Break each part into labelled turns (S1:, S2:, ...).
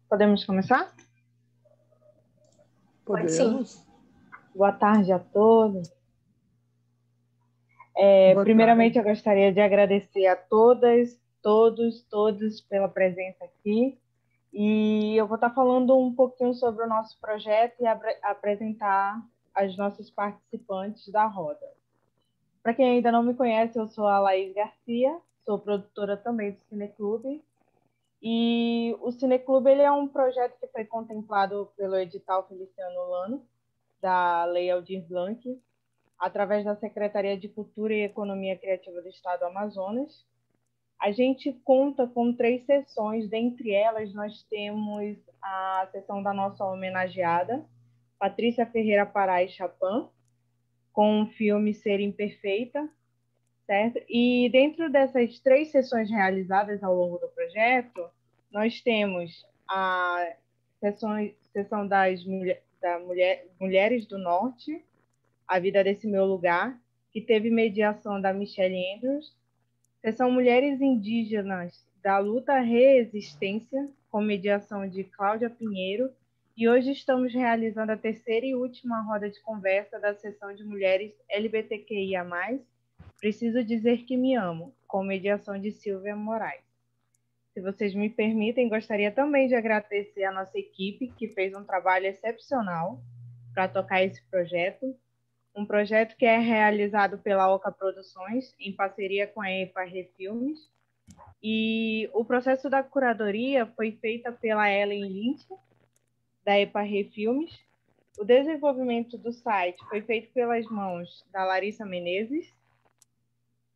S1: Podemos começar?
S2: Pode sim.
S3: Podemos.
S1: Boa tarde a todos.
S3: Boa
S1: Primeiramente,
S3: tarde.
S1: eu gostaria de agradecer a todas, todos pela presença aqui. E eu vou estar falando um pouquinho sobre o nosso projeto e apresentar as nossas participantes da roda. Para quem ainda não me conhece, eu sou a Laís Garcia, sou produtora também do Cineclube. E o Cineclube ele é um projeto que foi contemplado pelo edital Feliciano Lano, da Lei Aldir Blanc, através da Secretaria de Cultura e Economia Criativa do Estado do Amazonas. A gente conta com 3 sessões, dentre elas nós temos a sessão da nossa homenageada, Patrícia Ferreira Parais Chapin, com o filme Ser Imperfeita, certo? E dentro dessas 3 sessões realizadas ao longo do projeto, nós temos a sessão das Mulheres do Norte, A Vida Desse Meu Lugar, que teve mediação da Michelle Andrews. Sessão Mulheres Indígenas da Luta à Resistência, com mediação de Cláudia Pinheiro. E hoje estamos realizando a 3ª e última roda de conversa da sessão de Mulheres LGBTQIA+, Preciso Dizer Que Me Amo, com mediação de Silvia Moraes. Se vocês me permitem, gostaria também de agradecer a nossa equipe, que fez um trabalho excepcional para tocar esse projeto. Um projeto que é realizado pela Oca Produções, em parceria com a EPA Refilmes. E o processo da curadoria foi feito pela Ellen Lynch, da EPA Refilmes. O desenvolvimento do site foi feito pelas mãos da Larissa Menezes.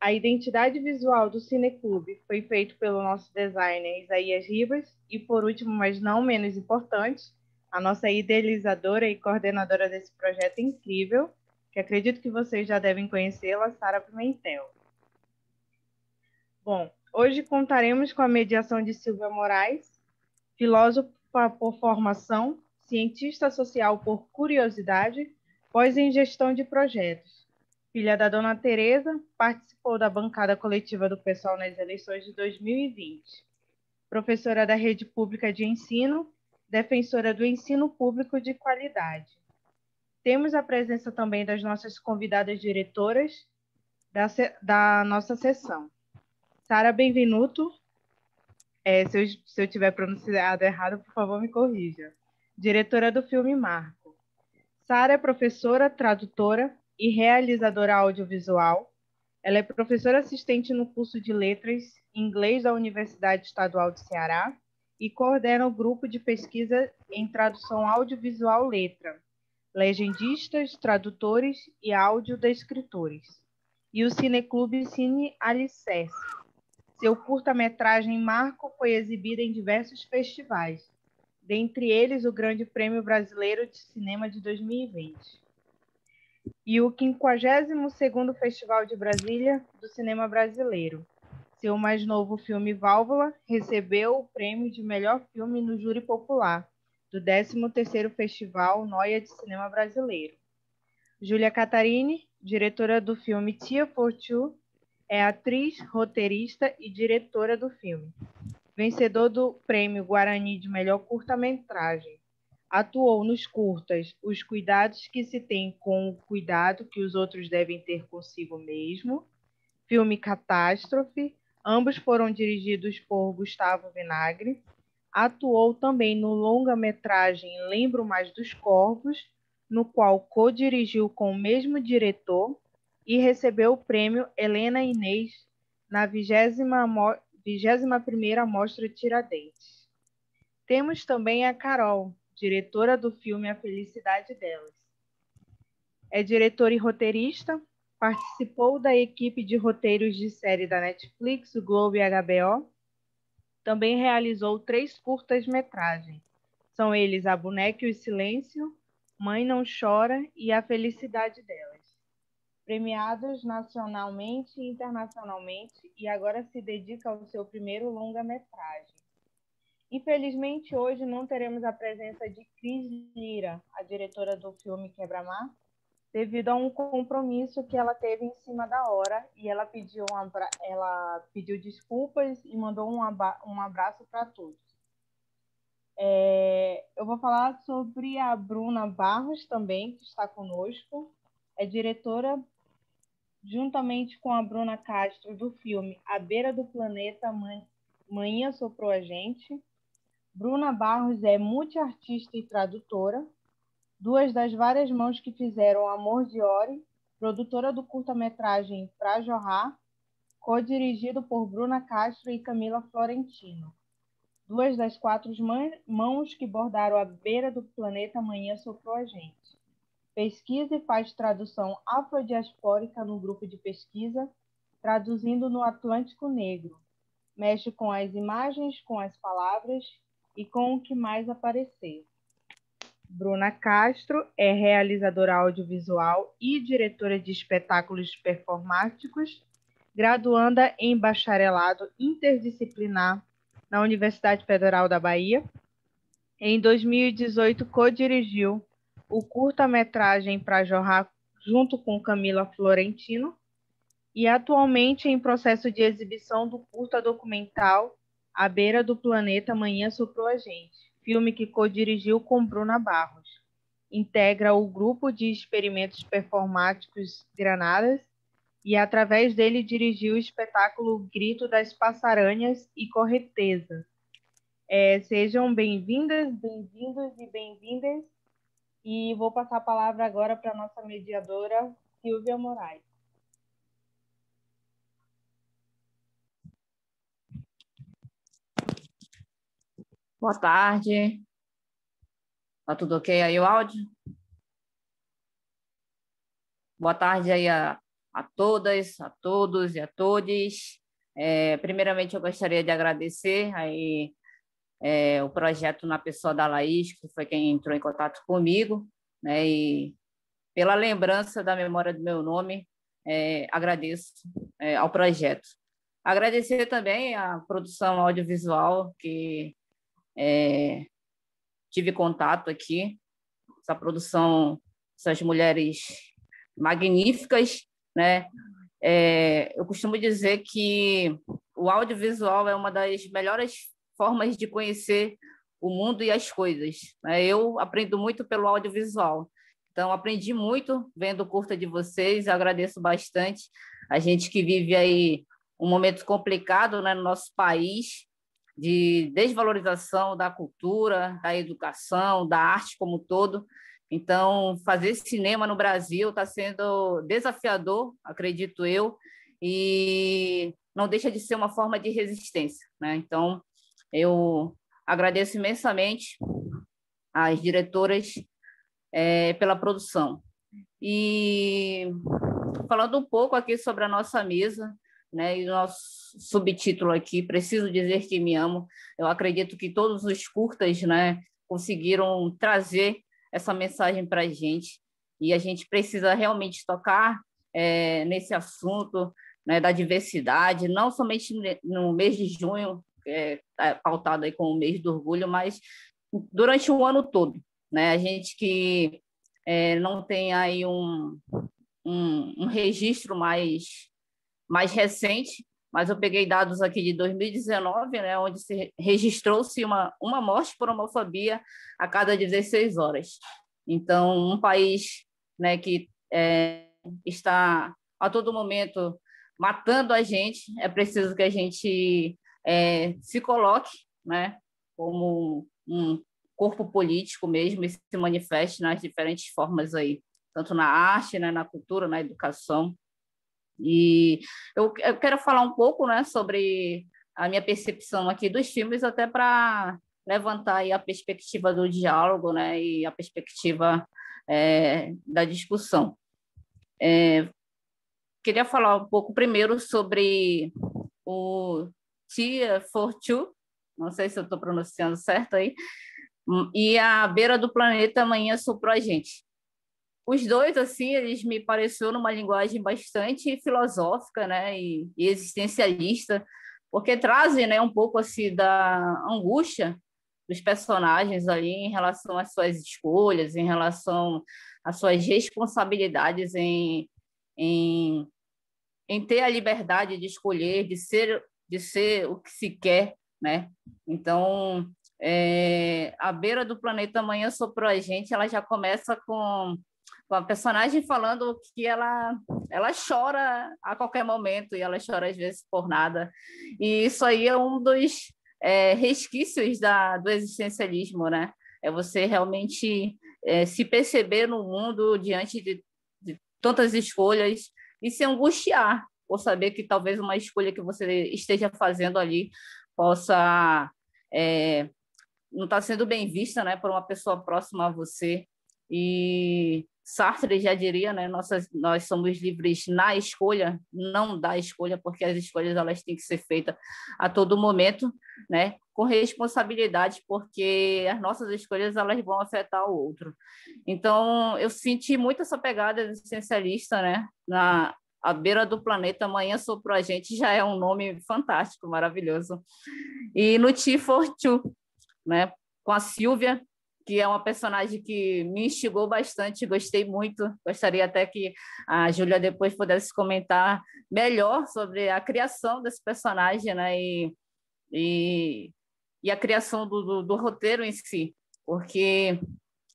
S1: A identidade visual do Cineclube foi feito pelo nosso designer Isaías Ribas. E, por último, mas não menos importante, a nossa idealizadora e coordenadora desse projeto incrível, que acredito que vocês já devem conhecê-la, Sara Pimentel. Bom, hoje contaremos com a mediação de Silvia Moraes, filósofa por formação, cientista social por curiosidade, pós em gestão de projetos. Filha da Dona Teresa, participou da bancada coletiva do PSOL nas eleições de 2020. Professora da rede pública de ensino, defensora do ensino público de qualidade. Temos a presença também das nossas convidadas diretoras da nossa sessão. Sara Benvenuto, se eu tiver pronunciado errado, por favor, me corrija. Diretora do filme Marco. Sara é professora, tradutora e realizadora audiovisual. Ela é professora assistente no curso de Letras Inglês da Universidade Estadual do Ceará e coordena o grupo de pesquisa em tradução audiovisual Letra, legendistas, tradutores e audiodescritores, e o Cineclube Cine Alicerce. Seu curta-metragem Marco foi exibido em diversos festivais, dentre eles o Grande Prêmio Brasileiro de Cinema de 2020 e o 52º Festival de Brasília do Cinema Brasileiro. Seu mais novo filme Válvula recebeu o prêmio de melhor filme no júri popular do 13º Festival Noia de Cinema Brasileiro. Júlia Catarini, diretora do filme Tia for Two, é atriz, roteirista e diretora do filme. Vencedor do Prêmio Guarani de melhor curta-metragem. Atuou nos curtas Os Cuidados que se tem com o cuidado que os outros devem ter consigo mesmo, filme Catástrofe, ambos foram dirigidos por Gustavo Vinagre. Atuou também no longa-metragem Lembro Mais dos Corvos, no qual co-dirigiu com o mesmo diretor e recebeu o prêmio Helena Inês na 21ª Mostra Tiradentes. Temos também a Carol, diretora do filme A Felicidade Delas. É diretora e roteirista, participou da equipe de roteiros de série da Netflix, o Globo e HBO. Também realizou 3 curtas-metragens. São eles A Boneca e o Silêncio, Mãe Não Chora e A Felicidade Delas. Premiados nacionalmente e internacionalmente, e agora se dedica ao seu primeiro longa-metragem. Infelizmente, hoje não teremos a presença de Cris Lira, a diretora do filme Quebra-Mar, devido a um compromisso que ela teve em cima da hora, e ela pediu desculpas e mandou um abraço para todos. Eu vou falar sobre a Bruna Barros também, que está conosco. É diretora, juntamente com a Bruna Castro, do filme À Beira do Planeta, Manhã Soprou a Gente. Bruna Barros é multiartista e tradutora, duas das várias mãos que fizeram Amor de Ori, produtora do curta-metragem Pra Jorrar, co-dirigido por Bruna Castro e Camila Florentino. Duas das quatro mãos que bordaram A Beira do Planeta Amanhã Soprou a Gente. Pesquisa e faz tradução afrodiaspórica no grupo de pesquisa, traduzindo no Atlântico Negro. Mexe com as imagens, com as palavras e com o que mais aparecer. Bruna Castro é realizadora audiovisual e diretora de espetáculos performáticos, graduanda em bacharelado interdisciplinar na Universidade Federal da Bahia. Em 2018, co-dirigiu o curta-metragem Pra Jorrar junto com Camila Florentino e atualmente em processo de exibição do curta documental À Beira do Planeta Amanhã Soprou a Gente, filme que co-dirigiu com Bruna Barros. Integra o grupo de experimentos performáticos Granadas e, através dele, dirigiu o espetáculo Grito das Passaranhas e Correteza. Sejam bem-vindas, bem-vindos e bem-vindas. E vou passar a palavra agora para a nossa mediadora, Silvia Moraes.
S2: Boa tarde. Tá tudo ok aí o áudio? Boa tarde aí a todas, a todos e a todes. Primeiramente, eu gostaria de agradecer aí, o projeto na pessoa da Laís, que foi quem entrou em contato comigo, né, e pela lembrança da memória do meu nome, agradeço ao projeto. Agradecer também a produção audiovisual que tive contato aqui, essa produção, essas mulheres magníficas, né? Eu costumo dizer que o audiovisual é uma das melhores formas de conhecer o mundo e as coisas, né? Eu aprendo muito pelo audiovisual, então aprendi muito vendo o curta de vocês, agradeço bastante a gente que vive aí um momento complicado, né, no nosso país, de desvalorização da cultura, da educação, da arte como um todo. Então, fazer cinema no Brasil está sendo desafiador, acredito eu, e não deixa de ser uma forma de resistência, né? Então, eu agradeço imensamente às diretoras pela produção. E falando um pouco aqui sobre a nossa mesa, né, e o nosso subtítulo aqui, Preciso Dizer Que Me Amo, eu acredito que todos os curtas, né, conseguiram trazer essa mensagem para a gente, e a gente precisa realmente tocar nesse assunto, né, da diversidade, não somente no mês de junho, pautado aí com o mês do orgulho, mas durante o ano todo, né? A gente que não tem aí um registro mais recente, mas eu peguei dados aqui de 2019, né, onde se registrou-se uma morte por homofobia a cada 16 horas. Então, um país, né, que está a todo momento matando a gente, é preciso que a gente se coloque, né, como um corpo político mesmo e se manifeste nas diferentes formas aí, tanto na arte, né, na cultura, na educação. E eu quero falar um pouco, né, sobre a minha percepção aqui dos filmes, até para levantar aí a perspectiva do diálogo, né, e a perspectiva da discussão. Queria falar um pouco primeiro sobre o Tia for Two, não sei se eu estou pronunciando certo aí, e A Beira do Planeta Amanhã Soprou a Gente. Os dois, assim, eles me pareceram numa linguagem bastante filosófica, né, e existencialista, porque trazem, né, um pouco assim da angústia dos personagens ali em relação às suas escolhas, em relação às suas responsabilidades em, em ter a liberdade de escolher, de ser o que se quer, né? Então, A Beira do Planeta Amanhã Soprou a Gente, ela já começa com a personagem falando que ela chora a qualquer momento, e ela chora às vezes por nada. E isso aí é um dos resquícios do existencialismo, né? É você realmente se perceber no mundo diante de tantas escolhas e se angustiar por saber que talvez uma escolha que você esteja fazendo ali possa não estar sendo bem vista, né, por uma pessoa próxima a você. E Sartre já diria, né, nós somos livres na escolha, não da escolha, porque as escolhas elas têm que ser feitas a todo momento, né, com responsabilidade, porque as nossas escolhas elas vão afetar o outro. Então, eu senti muito essa pegada existencialista, né, na A Beira do Planeta Amanhã Soprou a Gente, já é um nome fantástico, maravilhoso. E no Tea for Two, né, com a Silvia, que é uma personagem que me instigou bastante, gostei muito. Gostaria até que a Júlia depois pudesse comentar melhor sobre a criação desse personagem, né, e a criação do roteiro em si, porque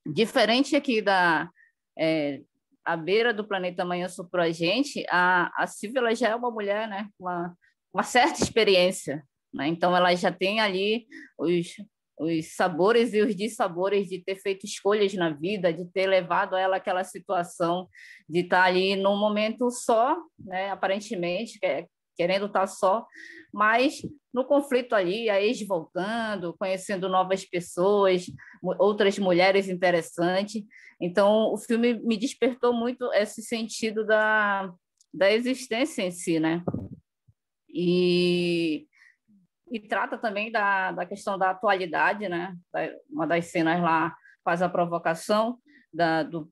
S2: diferente aqui A Beira do Planeta Amanhã Soprou a Gente, a Silvia ela já é uma mulher, né, com uma certa experiência, né? Então ela já tem ali os sabores e os dissabores de ter feito escolhas na vida, de ter levado ela àquela situação, de estar ali num momento só, né, aparentemente, querendo estar só, mas no conflito ali, a ex voltando, conhecendo novas pessoas, outras mulheres interessantes. Então, o filme me despertou muito esse sentido da existência em si, né? E trata também da questão da atualidade, né? Uma das cenas lá faz a provocação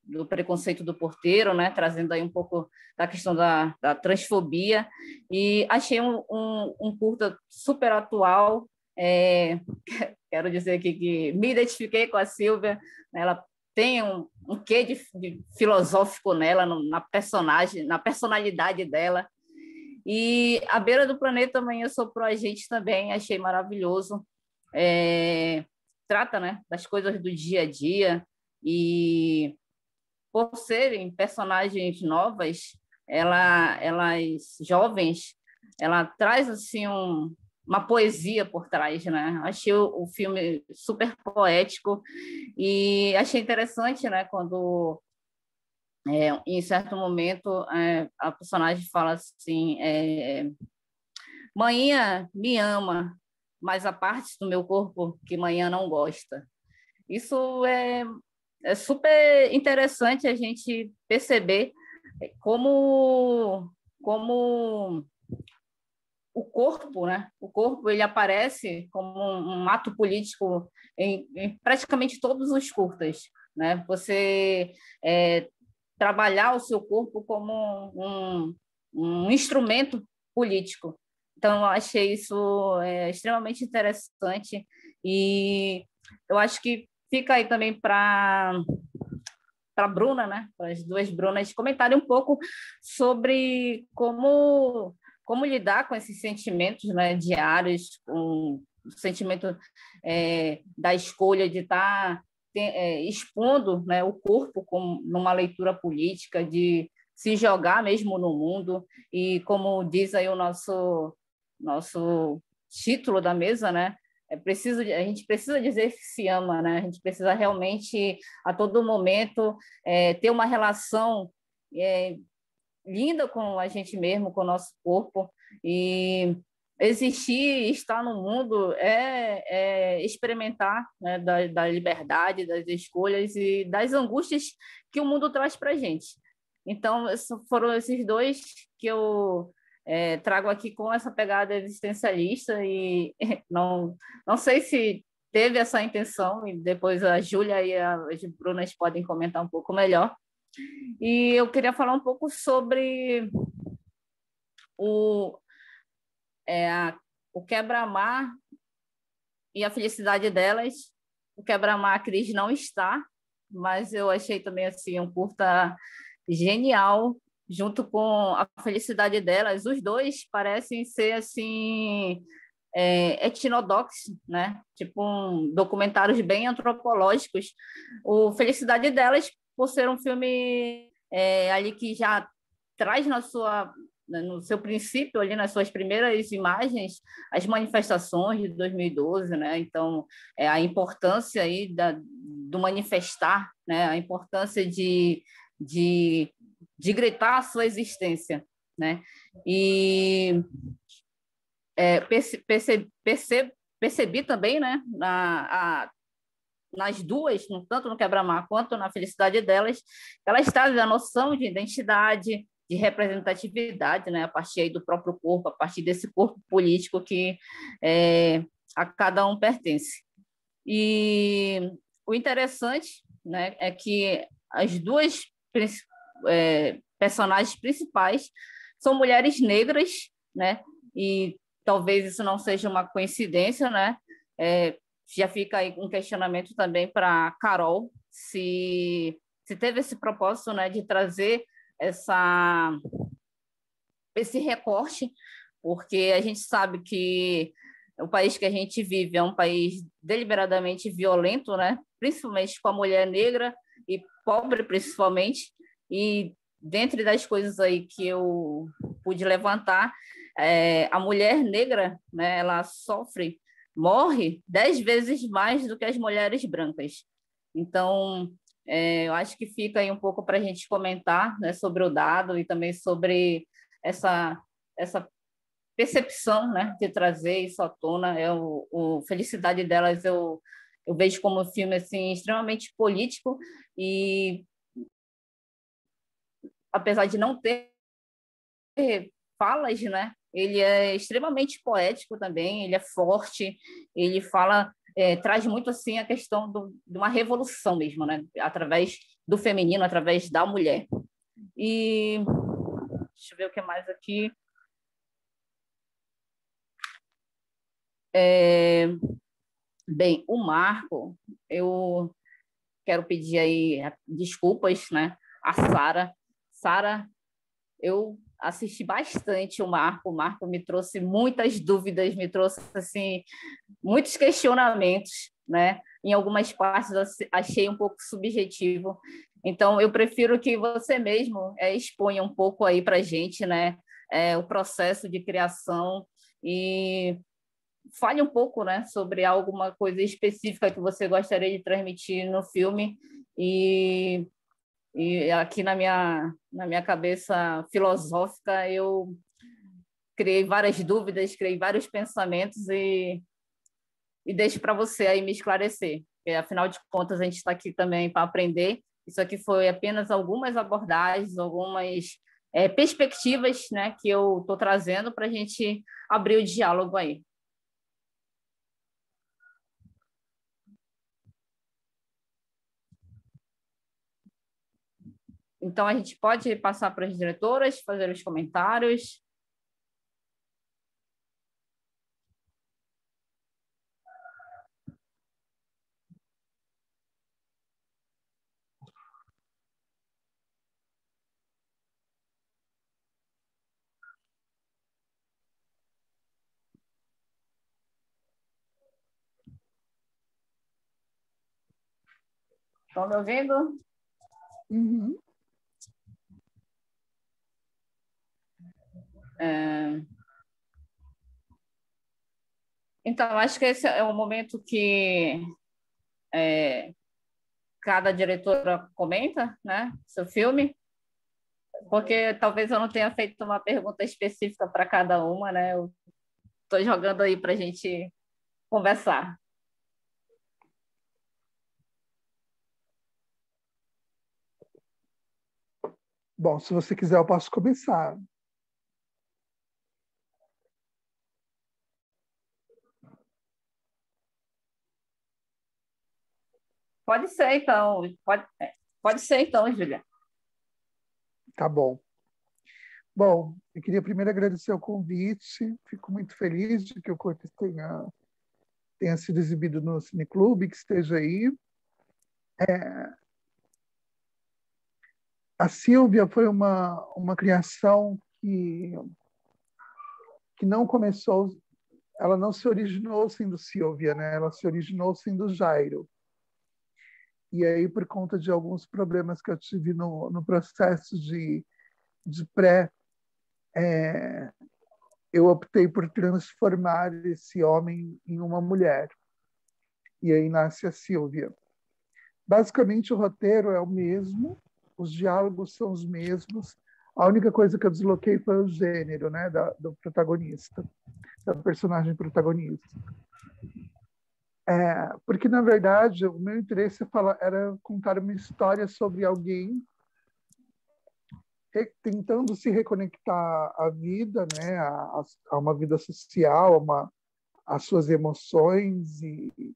S2: do preconceito do porteiro, né? Trazendo aí um pouco da questão da transfobia. E achei um curta super atual. Quero dizer aqui que me identifiquei com a Silvia, né? Ela tem um quê de filosófico nela, na personagem, na personalidade dela. E A Beira do Planeta Amanhã Soprou a Gente também, achei maravilhoso. Trata, né, das coisas do dia a dia, e por serem personagens novas, elas jovens, ela traz assim uma poesia por trás, né? Achei o filme super poético e achei interessante, né, quando em certo momento, a personagem fala assim: Manhã me ama, mas a parte do meu corpo que manhã não gosta. Isso é super interessante a gente perceber como o corpo, né? O corpo ele aparece como um ato político em praticamente todos os curtas, né? Você trabalhar o seu corpo como um instrumento político. Então, eu achei isso extremamente interessante e eu acho que fica aí também para a Bruna, né? Para as duas Brunas comentarem um pouco sobre como lidar com esses sentimentos, né, diários, com o sentimento da escolha de estar expondo, né, o corpo numa leitura política, de se jogar mesmo no mundo, e como diz aí o nosso título da mesa, né, a gente precisa dizer que se ama, né? A gente precisa realmente, a todo momento, ter uma relação linda com a gente mesmo, com o nosso corpo, e existir, estar no mundo é experimentar, né, da liberdade, das escolhas e das angústias que o mundo traz para a gente. Então, foram esses dois que eu trago aqui com essa pegada existencialista, e não sei se teve essa intenção, e depois a Júlia e as Brunas podem comentar um pouco melhor. E eu queria falar um pouco sobre o quebra-mar e a felicidade delas. O quebra-mar a Cris não está, mas eu achei também assim um curta genial, junto com a felicidade delas. Os dois parecem ser assim etnodocs, né? Tipo documentários bem antropológicos. O Felicidade Delas, por ser um filme ali que já traz no seu princípio, ali nas suas primeiras imagens, as manifestações de 2012, né? Então, a importância aí do manifestar, né? A importância de gritar a sua existência, né? E percebi também, né? Nas duas, tanto no Quebra-Mar quanto na Felicidade Delas, elas trazem a noção de identidade, de representatividade, né, a partir aí do próprio corpo, a partir desse corpo político que a cada um pertence. E o interessante, né, é que as duas personagens principais são mulheres negras, né, e talvez isso não seja uma coincidência, né, já fica aí um questionamento também para Carol, se teve esse propósito, né, de trazer esse recorte, porque a gente sabe que o país que a gente vive é um país deliberadamente violento, né, principalmente com a mulher negra e pobre, principalmente, e dentre das coisas aí que eu pude levantar, a mulher negra, né, ela morre 10 vezes mais do que as mulheres brancas. Então, eu acho que fica aí um pouco para a gente comentar, né, sobre o dado e também sobre essa percepção, né, de trazer isso à tona. O Felicidade Delas eu vejo como um filme assim, extremamente político e, apesar de não ter falas, né, ele é extremamente poético também, ele é forte, ele fala, traz muito assim a questão de uma revolução mesmo, né, através do feminino, através da mulher. E deixa eu ver o que mais aqui. Bem, o Marco, eu quero pedir aí desculpas, né, a Sara. Sara, eu assisti bastante o Marco me trouxe muitas dúvidas, me trouxe assim muitos questionamentos, né? Em algumas partes eu achei um pouco subjetivo. Então eu prefiro que você mesmo exponha um pouco aí para a gente, né? O processo de criação e fale um pouco, né, sobre alguma coisa específica que você gostaria de transmitir no filme e aqui na minha cabeça filosófica eu criei várias dúvidas, criei vários pensamentos e deixo para você aí me esclarecer. Porque, afinal de contas, a gente está aqui também para aprender. Isso aqui foi apenas algumas abordagens, algumas perspectivas, né, que eu estou trazendo para a gente abrir o diálogo aí. Então, a gente pode passar para as diretoras, fazer os comentários. Estão me ouvindo?
S3: Uhum.
S2: Então, acho que esse é o momento que cada diretora comenta, né, seu filme, porque talvez eu não tenha feito uma pergunta específica para cada uma, né? Eu estou jogando aí para a gente conversar.
S3: Bom, se você quiser, eu posso começar.
S2: Pode ser, então. Pode ser, então, Júlia.
S3: Tá bom. Bom, eu queria primeiro agradecer o convite. Fico muito feliz de que o Cortes tenha sido exibido no Cineclube, que esteja aí. A Sílvia foi uma criação que não começou ela não se originou sendo Silvia, né? Ela se originou sendo Jairo. E aí, por conta de alguns problemas que eu tive no processo de pré, eu optei por transformar esse homem em uma mulher. E aí nasce a Silvia. Basicamente, o roteiro é o mesmo, os diálogos são os mesmos. A única coisa que eu desloquei foi o gênero, né, do protagonista, da personagem protagonista. Porque, na verdade, o meu interesse era contar uma história sobre alguém tentando se reconectar à vida, né, a uma vida social, às suas emoções. E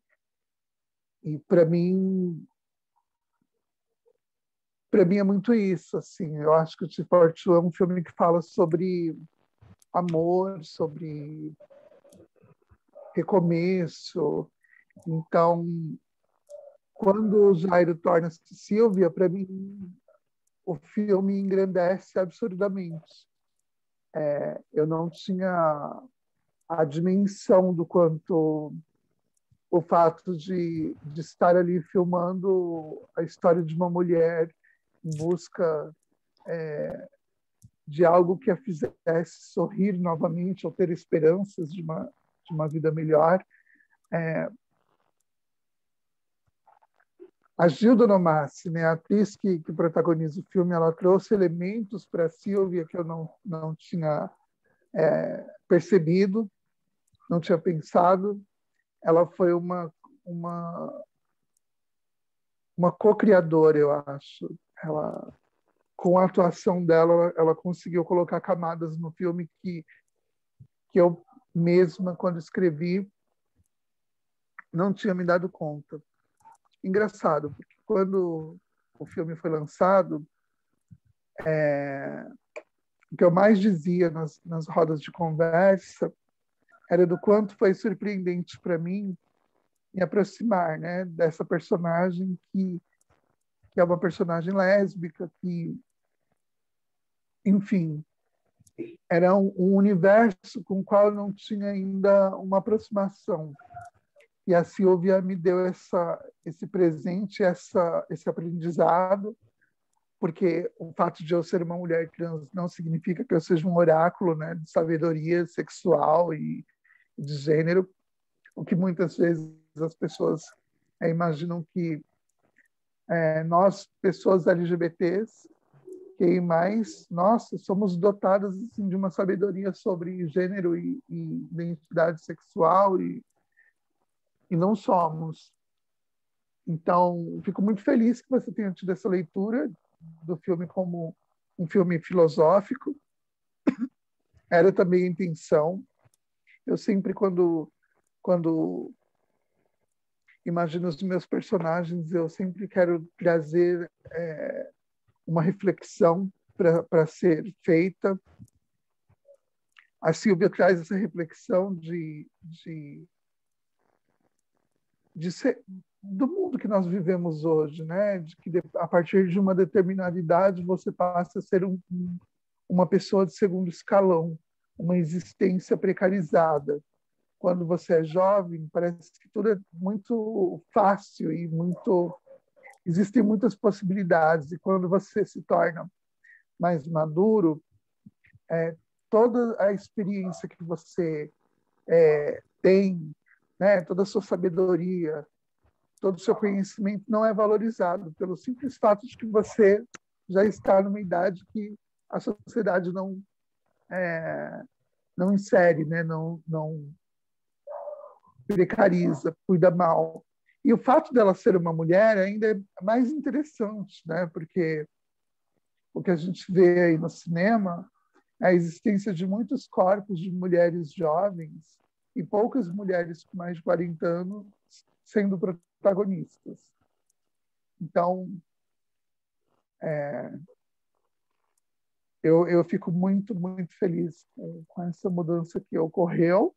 S3: para mim é muito isso, assim. Eu acho que o Tea for Two é um filme que fala sobre amor, sobre recomeço. Então, quando o Jairo torna-se Silvia, para mim o filme engrandece absurdamente. Eu não tinha a dimensão do quanto o fato de estar ali filmando a história de uma mulher em busca de algo que a fizesse sorrir novamente ou ter esperanças de uma vida melhor. A Gilda Onomassi, né, a atriz que protagoniza o filme, ela trouxe elementos para a Silvia que eu não tinha percebido, não tinha pensado. Ela foi uma co-criadora, eu acho. Ela, com a atuação dela, ela conseguiu colocar camadas no filme que eu mesma, quando escrevi, não tinha me dado conta. Engraçado, porque quando o filme foi lançado, o que eu mais dizia nas rodas de conversa era do quanto foi surpreendente para mim me aproximar, né, dessa personagem que é uma personagem lésbica, que, enfim, era um universo com o qual eu não tinha ainda uma aproximação. E a Silvia me deu esse presente, esse aprendizado, porque o fato de eu ser uma mulher trans não significa que eu seja um oráculo, né, de sabedoria sexual e de gênero, o que muitas vezes as pessoas imaginam que nós, pessoas LGBTs, mais, nossa, somos dotadas assim, de uma sabedoria sobre gênero e identidade sexual e não somos. Então, fico muito feliz que você tenha tido essa leitura do filme como um filme filosófico. Era também a intenção. Eu sempre, quando imagino os meus personagens, eu sempre quero trazer uma reflexão para ser feita. A Silvia traz essa reflexão de ser, do mundo que nós vivemos hoje, né? De que a partir de uma determinada idade você passa a ser uma pessoa de segundo escalão, uma existência precarizada. Quando você é jovem, parece que tudo é muito fácil e existem muitas possibilidades. E quando você se torna mais maduro, toda a experiência que você tem, né, toda a sua sabedoria, todo o seu conhecimento não é valorizado pelo simples fato de que você já está numa idade que a sociedade não insere, né, não precariza, cuida mal. E o fato dela ser uma mulher ainda é mais interessante, né, porque o que a gente vê aí no cinema é a existência de muitos corpos de mulheres jovens e poucas mulheres com mais de 40 anos sendo protagonistas. Então, eu fico muito, muito feliz com essa mudança que ocorreu.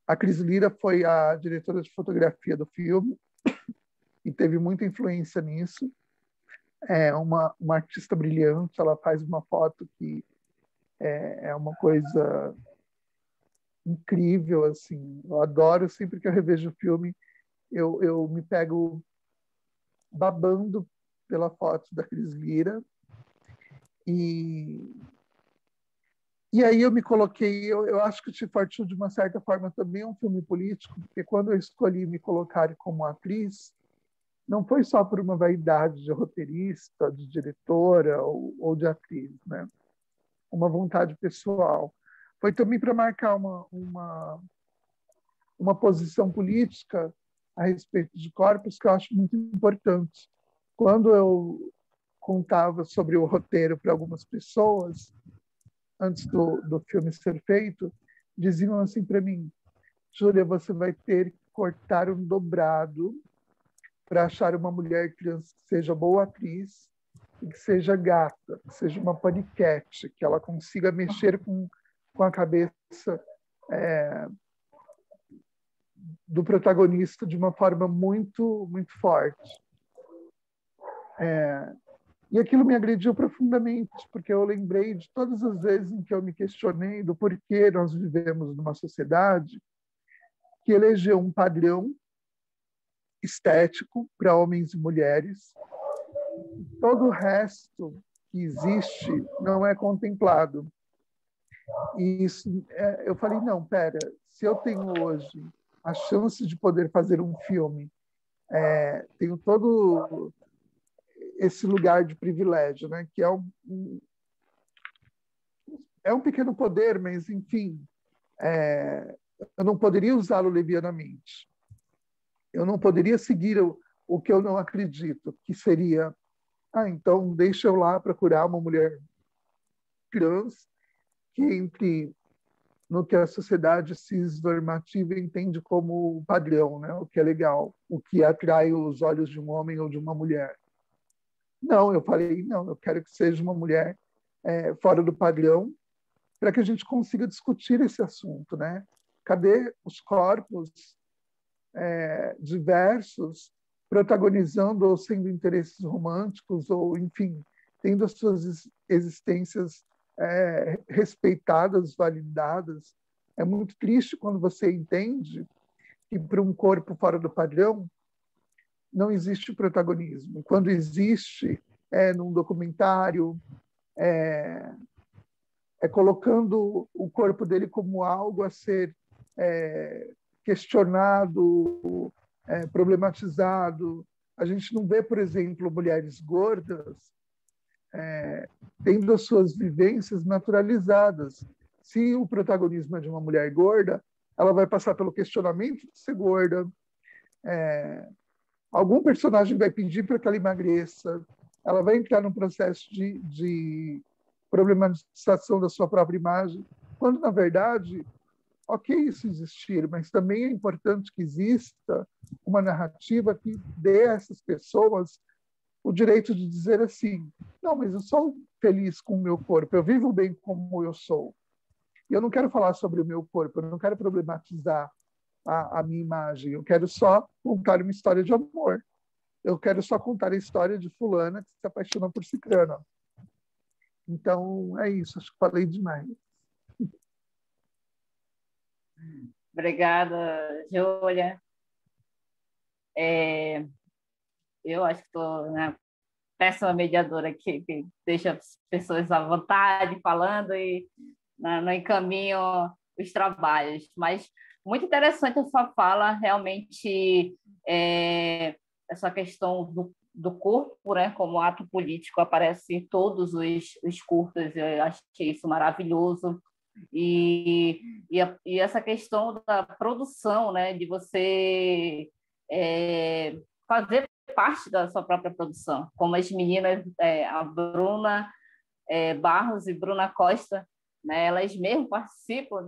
S3: A Cris Lira foi a diretora de fotografia do filme e teve muita influência nisso. É uma artista brilhante, ela faz uma foto que é uma coisa incrível, assim. Eu adoro, sempre que eu revejo o filme, eu me pego babando pela foto da Cris Lira. E aí eu me coloquei, eu acho que o Tea for Two, de uma certa forma, também é um filme político, porque quando eu escolhi me colocar como atriz, não foi só por uma vaidade de roteirista, de diretora ou de atriz, né? Uma vontade pessoal. Foi também para marcar uma posição política a respeito de corpos que eu acho muito importante. Quando eu contava sobre o roteiro para algumas pessoas, antes do filme ser feito, diziam assim para mim: Júlia, você vai ter que cortar um dobrado para achar uma mulher trans que seja boa atriz e que seja gata, que seja uma paniquete, que ela consiga mexer com a cabeça do protagonista de uma forma muito, muito forte. E aquilo me agrediu profundamente, porque eu lembrei de todas as vezes em que eu me questionei do porquê nós vivemos numa sociedade que elegeu um padrão estético para homens e mulheres. Todo o resto que existe não é contemplado. E isso, eu falei, não, pera, se eu tenho hoje a chance de poder fazer um filme, tenho todo esse lugar de privilégio, né, que é um pequeno poder, mas, enfim, eu não poderia usá-lo levianamente. Eu não poderia seguir o que eu não acredito, que seria, então deixa eu lá procurar uma mulher trans que entre no que a sociedade cisnormativa entende como padrão, né? O que é legal, o que atrai os olhos de um homem ou de uma mulher. Não, eu falei, não, eu quero que seja uma mulher fora do padrão, para que a gente consiga discutir esse assunto, né? Cadê os corpos diversos protagonizando ou sendo interesses românticos ou, enfim, tendo as suas existências respeitadas, validadas? É muito triste quando você entende que para um corpo fora do padrão não existe protagonismo. Quando existe, num documentário, colocando o corpo dele como algo a ser questionado, problematizado. A gente não vê, por exemplo, mulheres gordas tendo as suas vivências naturalizadas. Se o protagonismo é de uma mulher gorda, ela vai passar pelo questionamento de ser gorda. Algum personagem vai pedir para que ela emagreça. Ela vai entrar num processo de problematização da sua própria imagem, quando, na verdade, ok isso existir, mas também é importante que exista uma narrativa que dê a essas pessoas o direito de dizer assim, não, mas eu sou feliz com o meu corpo, eu vivo bem como eu sou. E eu não quero falar sobre o meu corpo, eu não quero problematizar a minha imagem, eu quero só contar uma história de amor. Eu quero só contar a história de fulana que se apaixona por cicrana. Então, é isso, acho que falei demais.
S2: Obrigada, Júlia. Eu acho que estou péssima mediadora aqui, que deixa as pessoas à vontade falando e não encaminho os trabalhos. Mas muito interessante a sua fala, realmente, essa questão do corpo, né, como ato político, aparece em todos os curtas, eu achei isso maravilhoso. E essa questão da produção, né, de você fazer parte da sua própria produção, como as meninas, a Bruna Barros e Bruna Costa, né, elas mesmo participam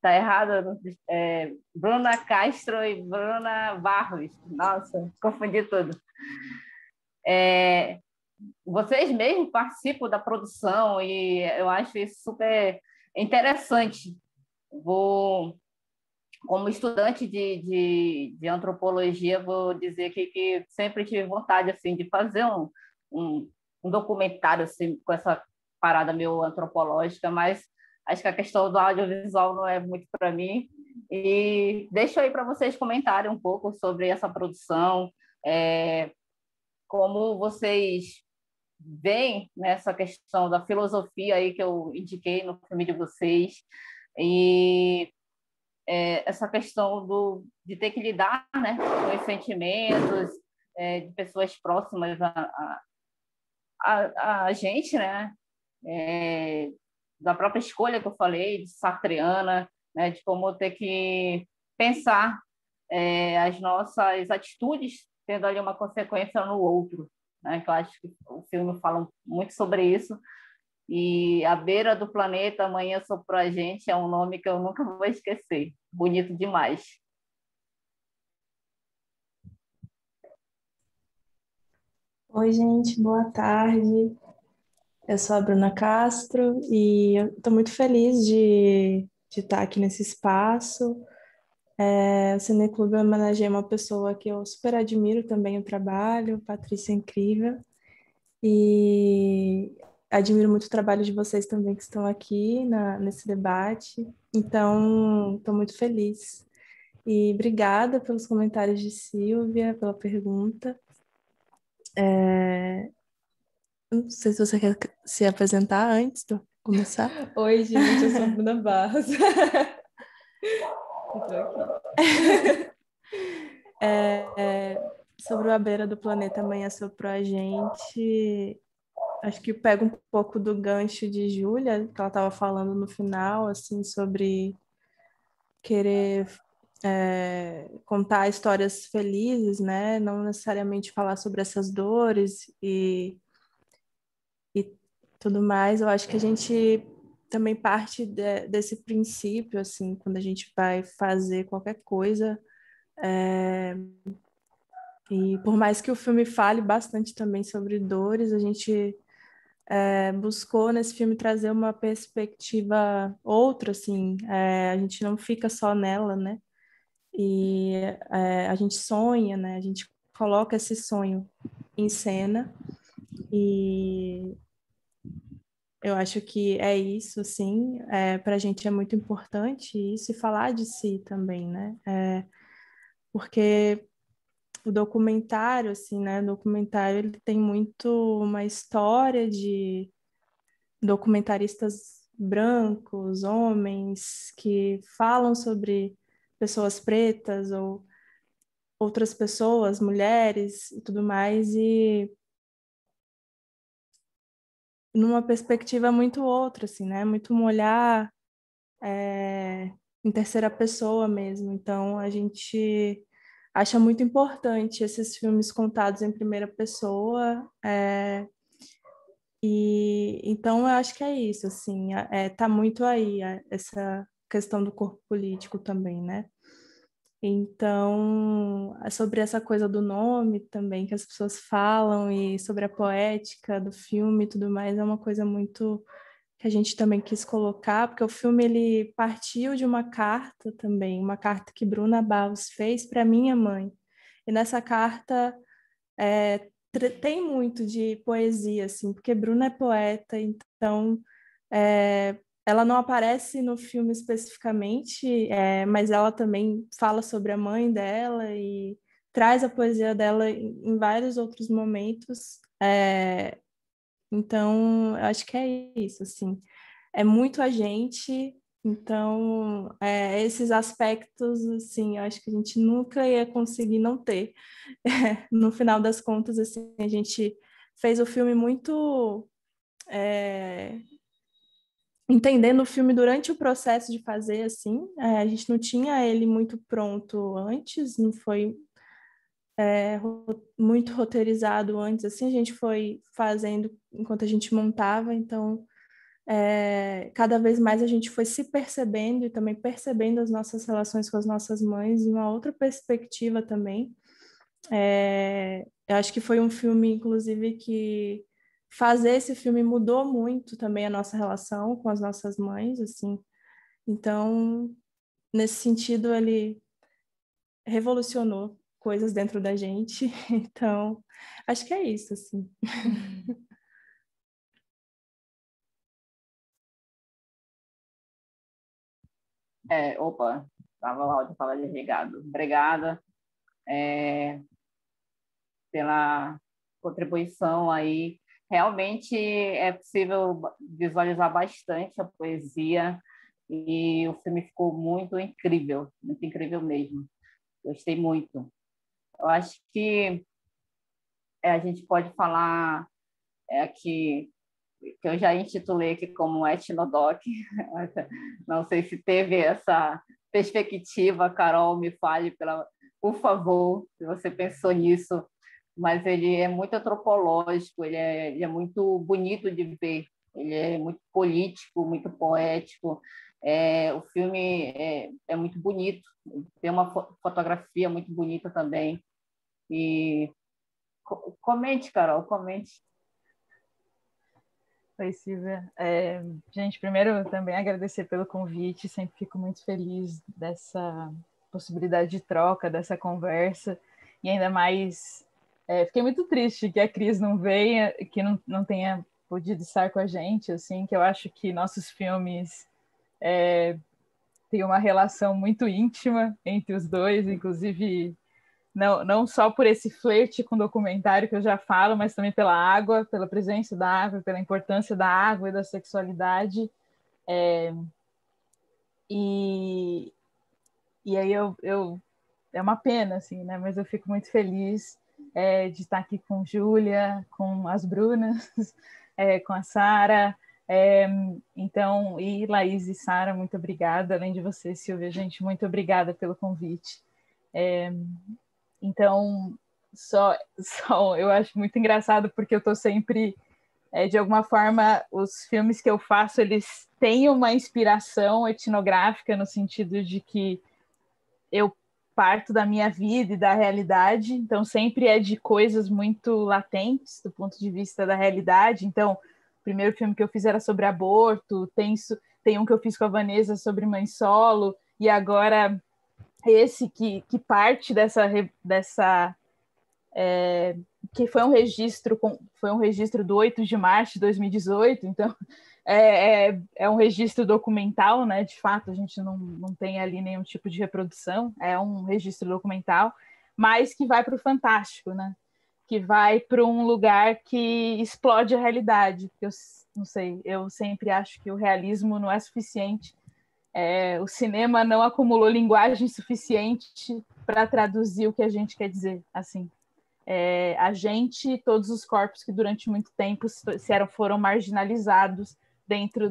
S2: Tá errado? Bruna Castro e Bruna Barros. Nossa, confundi tudo. Vocês mesmos participam da produção e eu acho isso super interessante. Como estudante de antropologia, vou dizer que sempre tive vontade assim, de fazer um documentário assim, com essa parada meio antropológica, mas acho que a questão do audiovisual não é muito para mim. E deixo aí para vocês comentarem um pouco sobre essa produção, como vocês veem nessa questão da filosofia aí que eu indiquei no filme de vocês, e essa questão de ter que lidar, né, com os sentimentos de pessoas próximas a gente, né, da própria escolha que eu falei, de sartreana, né, de como ter que pensar as nossas atitudes tendo ali uma consequência no outro, né, que eu acho que o filme fala muito sobre isso. E A Beira do Planeta, Amanhã Soprou a Gente, é um nome que eu nunca vou esquecer. Bonito demais.
S4: Oi, gente, boa tarde. Eu sou a Bruna Castro e eu estou muito feliz de estar aqui nesse espaço. O Cineclube homenageia uma pessoa que eu super admiro também o trabalho, Patrícia incrível, e admiro muito o trabalho de vocês também que estão aqui nesse debate. Então, estou muito feliz. E obrigada pelos comentários de Silvia, pela pergunta. Não sei se você quer se apresentar antes de eu começar.
S5: Oi, gente, eu sou a Bruna Barros. Eu tô aqui.
S4: Sobre o A Beira do Planeta Amanhã Soprou a Gente, acho que pega um pouco do gancho de Júlia, que ela estava falando no final, assim, sobre querer contar histórias felizes, né? Não necessariamente falar sobre essas dores e tudo mais. Eu acho que a gente também parte desse princípio, assim, quando a gente vai fazer qualquer coisa. E por mais que o filme fale bastante também sobre dores, a gente buscou nesse filme trazer uma perspectiva outra, assim. A gente não fica só nela, né? E a gente sonha, né? A gente coloca esse sonho em cena e eu acho que é isso, assim, para a gente é muito importante isso e falar de si também, né? Porque o documentário, assim, né? O documentário ele tem muito uma história de documentaristas brancos, homens que falam sobre pessoas pretas ou outras pessoas, mulheres e tudo mais, e numa perspectiva muito outra, assim, né? Muito um olhar em terceira pessoa mesmo. Então, a gente acha muito importante esses filmes contados em primeira pessoa. E então eu acho que é isso, assim, tá muito aí essa questão do corpo político também, né? Então, sobre essa coisa do nome também que as pessoas falam e sobre a poética do filme e tudo mais, é uma coisa muito que a gente também quis colocar, porque o filme ele partiu de uma carta também, uma carta que Bruna Barros fez para minha mãe. E nessa carta tem muito de poesia, assim, porque Bruna é poeta, então ela não aparece no filme especificamente, mas ela também fala sobre a mãe dela e traz a poesia dela em vários outros momentos. Então, eu acho que é isso, assim. É muito a gente, então, esses aspectos, assim, eu acho que a gente nunca ia conseguir não ter. No final das contas, assim, a gente fez o filme muito entendendo o filme durante o processo de fazer, assim. A gente não tinha ele muito pronto antes, não foi muito roteirizado antes, assim, a gente foi fazendo enquanto a gente montava, então cada vez mais a gente foi se percebendo e também percebendo as nossas relações com as nossas mães em uma outra perspectiva também. Eu acho que foi um filme, inclusive, que fazer esse filme mudou muito também a nossa relação com as nossas mães, assim. Então, nesse sentido, ele revolucionou coisas dentro da gente. Então, acho que é isso, assim.
S2: Opa, estava o áudio estava desligado. Obrigada pela contribuição aí. Realmente é possível visualizar bastante a poesia e o filme ficou muito incrível mesmo. Gostei muito. Eu acho que a gente pode falar que eu já intitulei aqui como etnodoc. Não sei se teve essa perspectiva, Carol, me fale, por favor, se você pensou nisso, mas ele é muito antropológico, ele é muito bonito de ver, ele é muito político, muito poético. O filme é muito bonito, tem uma fotografia muito bonita também. E comente, Carol, comente.
S5: Oi, Silvia. Gente, primeiro também agradecer pelo convite, sempre fico muito feliz dessa possibilidade de troca, dessa conversa, e ainda mais fiquei muito triste que a Cris não venha, que não tenha podido estar com a gente, assim, que eu acho que nossos filmes têm uma relação muito íntima entre os dois, inclusive não só por esse flerte com o documentário que eu já falo, mas também pela água, pela presença da água, pela importância da água e da sexualidade. E aí é uma pena, assim, né? Mas eu fico muito feliz de estar aqui com Júlia, com as Brunas, com a Sara. Então, e Laís e Sara, muito obrigada. Além de você, Silvia, gente, muito obrigada pelo convite. Então, só eu acho muito engraçado porque eu estou sempre, de alguma forma, os filmes que eu faço, eles têm uma inspiração etnográfica no sentido de que eu parto da minha vida e da realidade, então sempre é de coisas muito latentes do ponto de vista da realidade. Então, o primeiro filme que eu fiz era sobre aborto, tem um que eu fiz com a Vanessa sobre mãe solo, e agora esse que parte dessa que foi um registro do 8 de março de 2018, então é um registro documental, né? De fato, a gente não tem ali nenhum tipo de reprodução, é um registro documental, mas que vai para o fantástico, né? Que vai para um lugar que explode a realidade. Eu não sei, eu sempre acho que o realismo não é suficiente. O cinema não acumulou linguagem suficiente para traduzir o que a gente quer dizer, assim. A gente, todos os corpos que durante muito tempo foram marginalizados dentro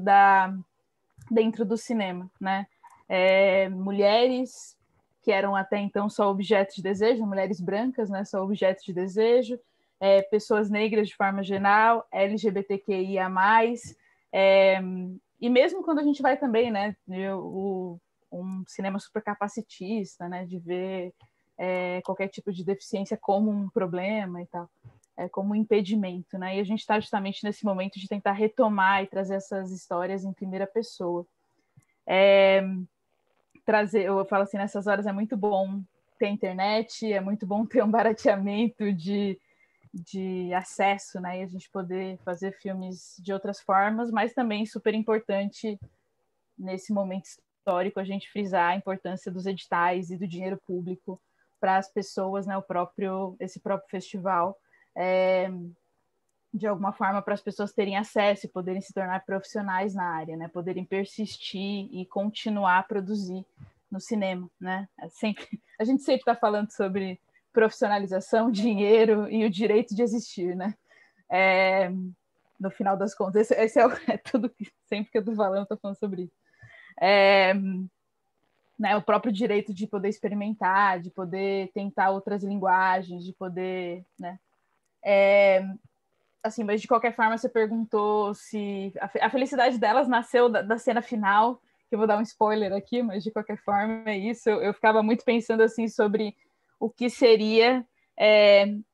S5: do cinema, né? Mulheres que eram até então só objetos de desejo, mulheres brancas, né, só objetos de desejo, pessoas negras de forma geral, LGBTQIA+, e mesmo quando a gente vai também, né, um cinema super capacitista, né, de ver qualquer tipo de deficiência como um problema e tal, como um impedimento, né? E a gente está justamente nesse momento de tentar retomar e trazer essas histórias em primeira pessoa. Eu falo assim, nessas horas é muito bom ter internet, é muito bom ter um barateamento de acesso, né? E a gente poder fazer filmes de outras formas, mas também super importante nesse momento histórico a gente frisar a importância dos editais e do dinheiro público para as pessoas, né? Esse próprio festival, de alguma forma, para as pessoas terem acesso e poderem se tornar profissionais na área, né? Poderem persistir e continuar a produzir no cinema, né? A gente sempre está falando sobre profissionalização, dinheiro e o direito de existir, né? No final das contas, esse é tudo que sempre que eu estou falando, estou falando sobre isso. Né, o próprio direito de poder experimentar, de poder tentar outras linguagens, de poder, né? Assim, mas de qualquer forma, você perguntou se a felicidade delas nasceu da cena final, que eu vou dar um spoiler aqui, mas de qualquer forma é isso. Eu ficava muito pensando assim sobre o que seria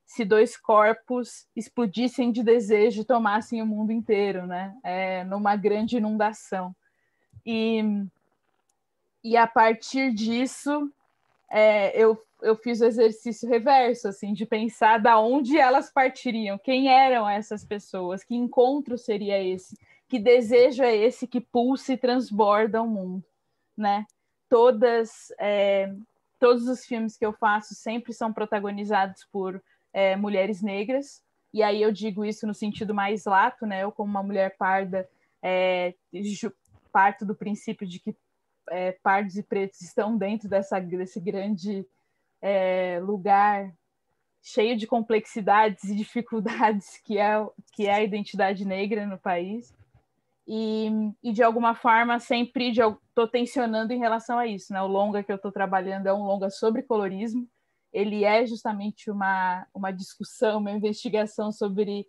S5: se dois corpos explodissem de desejo e tomassem o mundo inteiro, né? Numa grande inundação. E a partir disso, eu fiz o exercício reverso, assim, de pensar da onde elas partiriam, quem eram essas pessoas, que encontro seria esse, que desejo é esse que pulsa e transborda o mundo, né? todos os filmes que eu faço sempre são protagonizados por mulheres negras, e aí eu digo isso no sentido mais lato, né? Eu, como uma mulher parda, parto do princípio de que pardos e pretos estão dentro desse grande lugar cheio de complexidades e dificuldades que é a identidade negra no país. E de alguma forma sempre estou tensionando em relação a isso, né? O longa que eu estou trabalhando é um longa sobre colorismo. Ele é justamente uma discussão, uma investigação sobre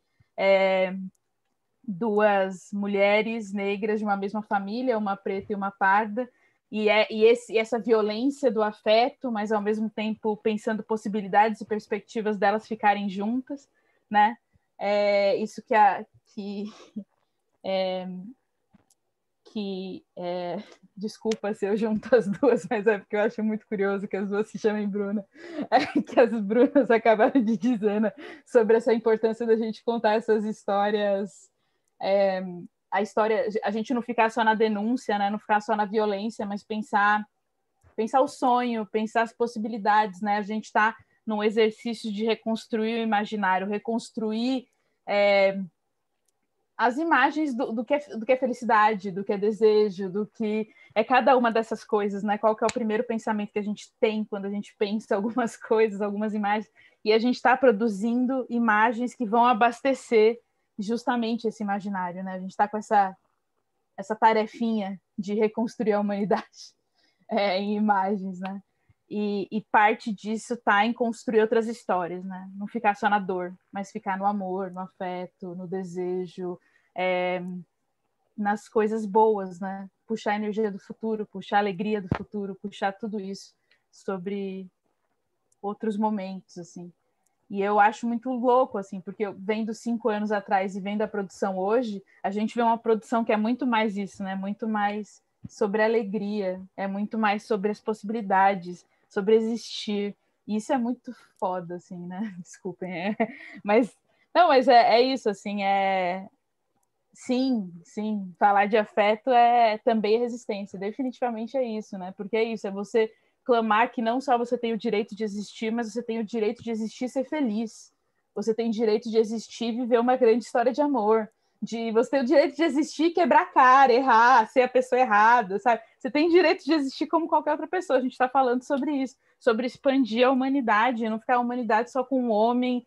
S5: duas mulheres negras de uma mesma família, uma preta e uma parda, e essa violência do afeto, mas ao mesmo tempo pensando possibilidades e perspectivas delas ficarem juntas, né? Isso desculpa se eu junto as duas, mas é porque eu acho muito curioso que as duas se chamem Bruna, que as Brunas acabaram de dizer, né, sobre essa importância da gente contar essas histórias, a gente não ficar só na denúncia, né, não ficar só na violência, mas pensar o sonho, pensar as possibilidades, né? A gente está num exercício de reconstruir o imaginário, reconstruir as imagens do que é felicidade, do que é desejo, do que é cada uma dessas coisas, né? Qual que é o primeiro pensamento que a gente tem quando a gente pensa algumas coisas, algumas imagens, e a gente está produzindo imagens que vão abastecer justamente esse imaginário, né? A gente está com essa tarefinha de reconstruir a humanidade em imagens, né? E parte disso está em construir outras histórias, né? Não ficar só na dor, mas ficar no amor, no afeto, no desejo, nas coisas boas, né? Puxar a energia do futuro, puxar a alegria do futuro, puxar tudo isso sobre outros momentos, assim. E eu acho muito louco, assim, porque eu vendo 5 anos atrás e vendo a produção hoje, a gente vê uma produção que é muito mais isso, né? Muito mais sobre a alegria, é muito mais sobre as possibilidades, sobre existir. E isso é muito foda, assim, né? Desculpem. Mas é isso, assim, Sim, falar de afeto também resistência, definitivamente é isso, né? Porque é isso, é você clamar que não só você tem o direito de existir, mas você tem o direito de existir e ser feliz. Você tem o direito de existir e viver uma grande história de amor. Você tem o direito de existir, quebrar a cara, errar, ser a pessoa errada, sabe? Você tem direito de existir como qualquer outra pessoa. A gente está falando sobre isso, sobre expandir a humanidade, não ficar a humanidade só com um homem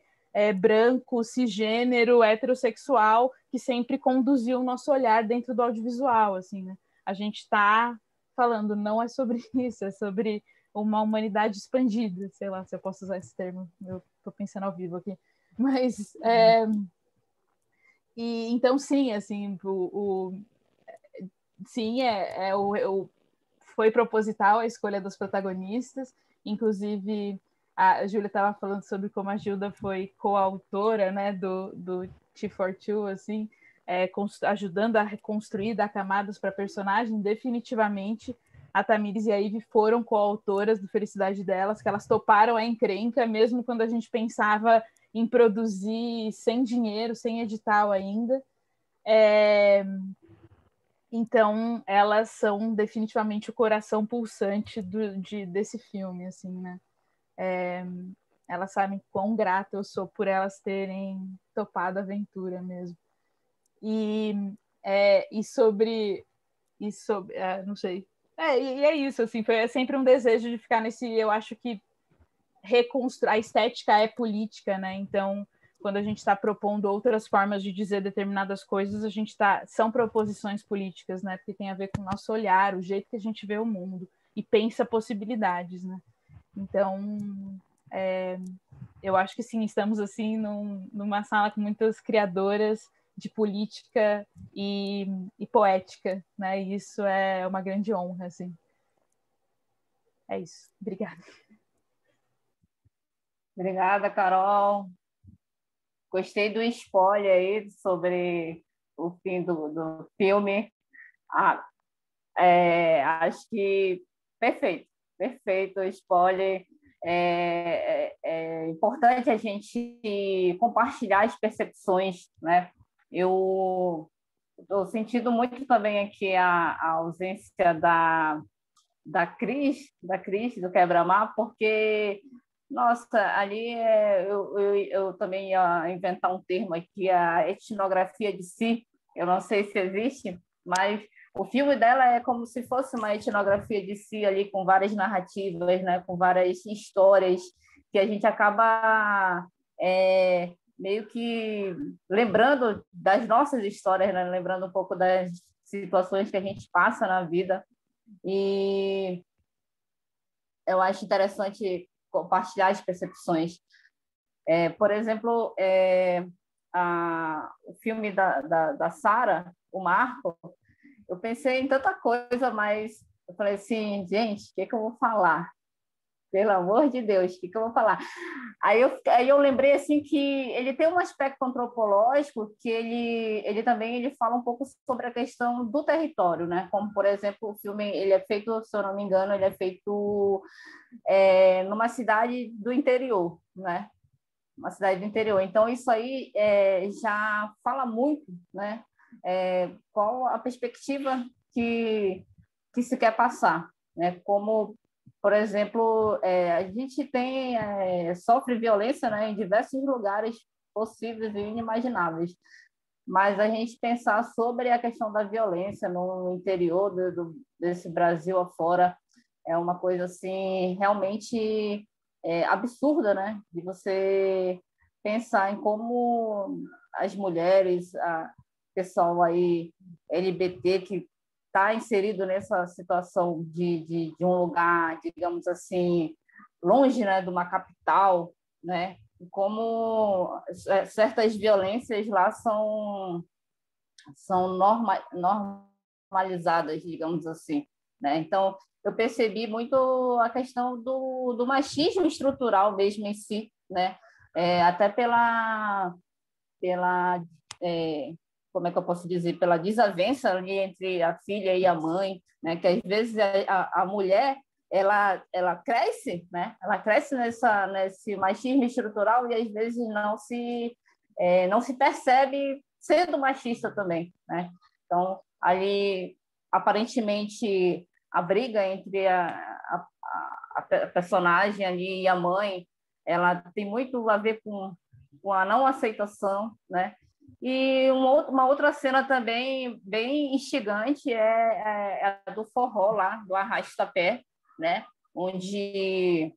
S5: branco, cisgênero, heterossexual, que sempre conduziu o nosso olhar dentro do audiovisual, assim, né? A gente está falando, não é sobre isso, é sobre uma humanidade expandida, sei lá se eu posso usar esse termo, eu estou pensando ao vivo aqui, mas então sim, assim, sim, foi proposital a escolha dos protagonistas, inclusive a Júlia estava falando sobre como a Gilda foi coautora, né, do T42, assim, ajudando a reconstruir, dar camadas para a personagem. Definitivamente a Tamires e a Ivy foram coautoras do Felicidade Delas, que elas toparam a encrenca, mesmo quando a gente pensava em produzir sem dinheiro, sem edital ainda. Então, elas são definitivamente o coração pulsante desse filme, assim, né? Elas sabem quão grata eu sou por elas terem topado a aventura mesmo. E sobre não sei. E é isso, assim, foi sempre um desejo de ficar nesse. Eu acho que a estética é política, né? Então, quando a gente está propondo outras formas de dizer determinadas coisas, são proposições políticas, né? Porque tem a ver com o nosso olhar, o jeito que a gente vê o mundo e pensa possibilidades, né? Então, eu acho que sim, estamos assim numa sala com muitas criadoras de política e poética, né? E isso é uma grande honra, assim. É isso. Obrigada.
S2: Obrigada, Carol. Gostei do spoiler aí sobre o fim do filme. Acho que perfeito o spoiler. É importante a gente compartilhar as percepções, né? Eu estou sentindo muito também aqui a ausência da Cris, do Quebra-Mar, porque, nossa, ali eu também ia inventar um termo aqui, a etnografia de si, eu não sei se existe, mas o filme dela é como se fosse uma etnografia de si ali, com várias narrativas, né, com várias histórias, que a gente acaba meio que lembrando das nossas histórias, né, lembrando um pouco das situações que a gente passa na vida. E eu acho interessante compartilhar as percepções. Por exemplo, o filme da Sara, o Marco, eu pensei em tanta coisa, mas eu falei assim, gente, o que eu vou falar? Pelo amor de Deus, o que eu vou falar? Aí eu lembrei assim que ele tem um aspecto antropológico que ele também fala um pouco sobre a questão do território, né? Como, por exemplo, o filme, ele é feito, se eu não me engano, ele é feito numa cidade do interior, né? Uma cidade do interior. Então, isso aí já fala muito, né? Qual a perspectiva que se quer passar, né? Como, por exemplo, a gente sofre violência, né, em diversos lugares possíveis e inimagináveis, mas a gente pensar sobre a questão da violência no interior desse Brasil afora é uma coisa assim realmente absurda, né? De você pensar em como as mulheres, pessoal aí LGBT que está inserido nessa situação de um lugar, digamos assim, longe, né, de uma capital, né, e como certas violências lá são normalizadas, digamos assim, né? Então, eu percebi muito a questão do machismo estrutural mesmo em si, né? Até pela como é que eu posso dizer, pela desavença ali entre a filha e a mãe, né? Que às vezes a mulher ela cresce, né? Ela cresce nesse machismo estrutural e às vezes não se percebe sendo machista também, né? Então ali aparentemente a briga entre a personagem ali e a mãe, ela tem muito a ver com a não aceitação, né? E uma outra cena também bem instigante é a do forró lá, do arrasta-pé, né? Onde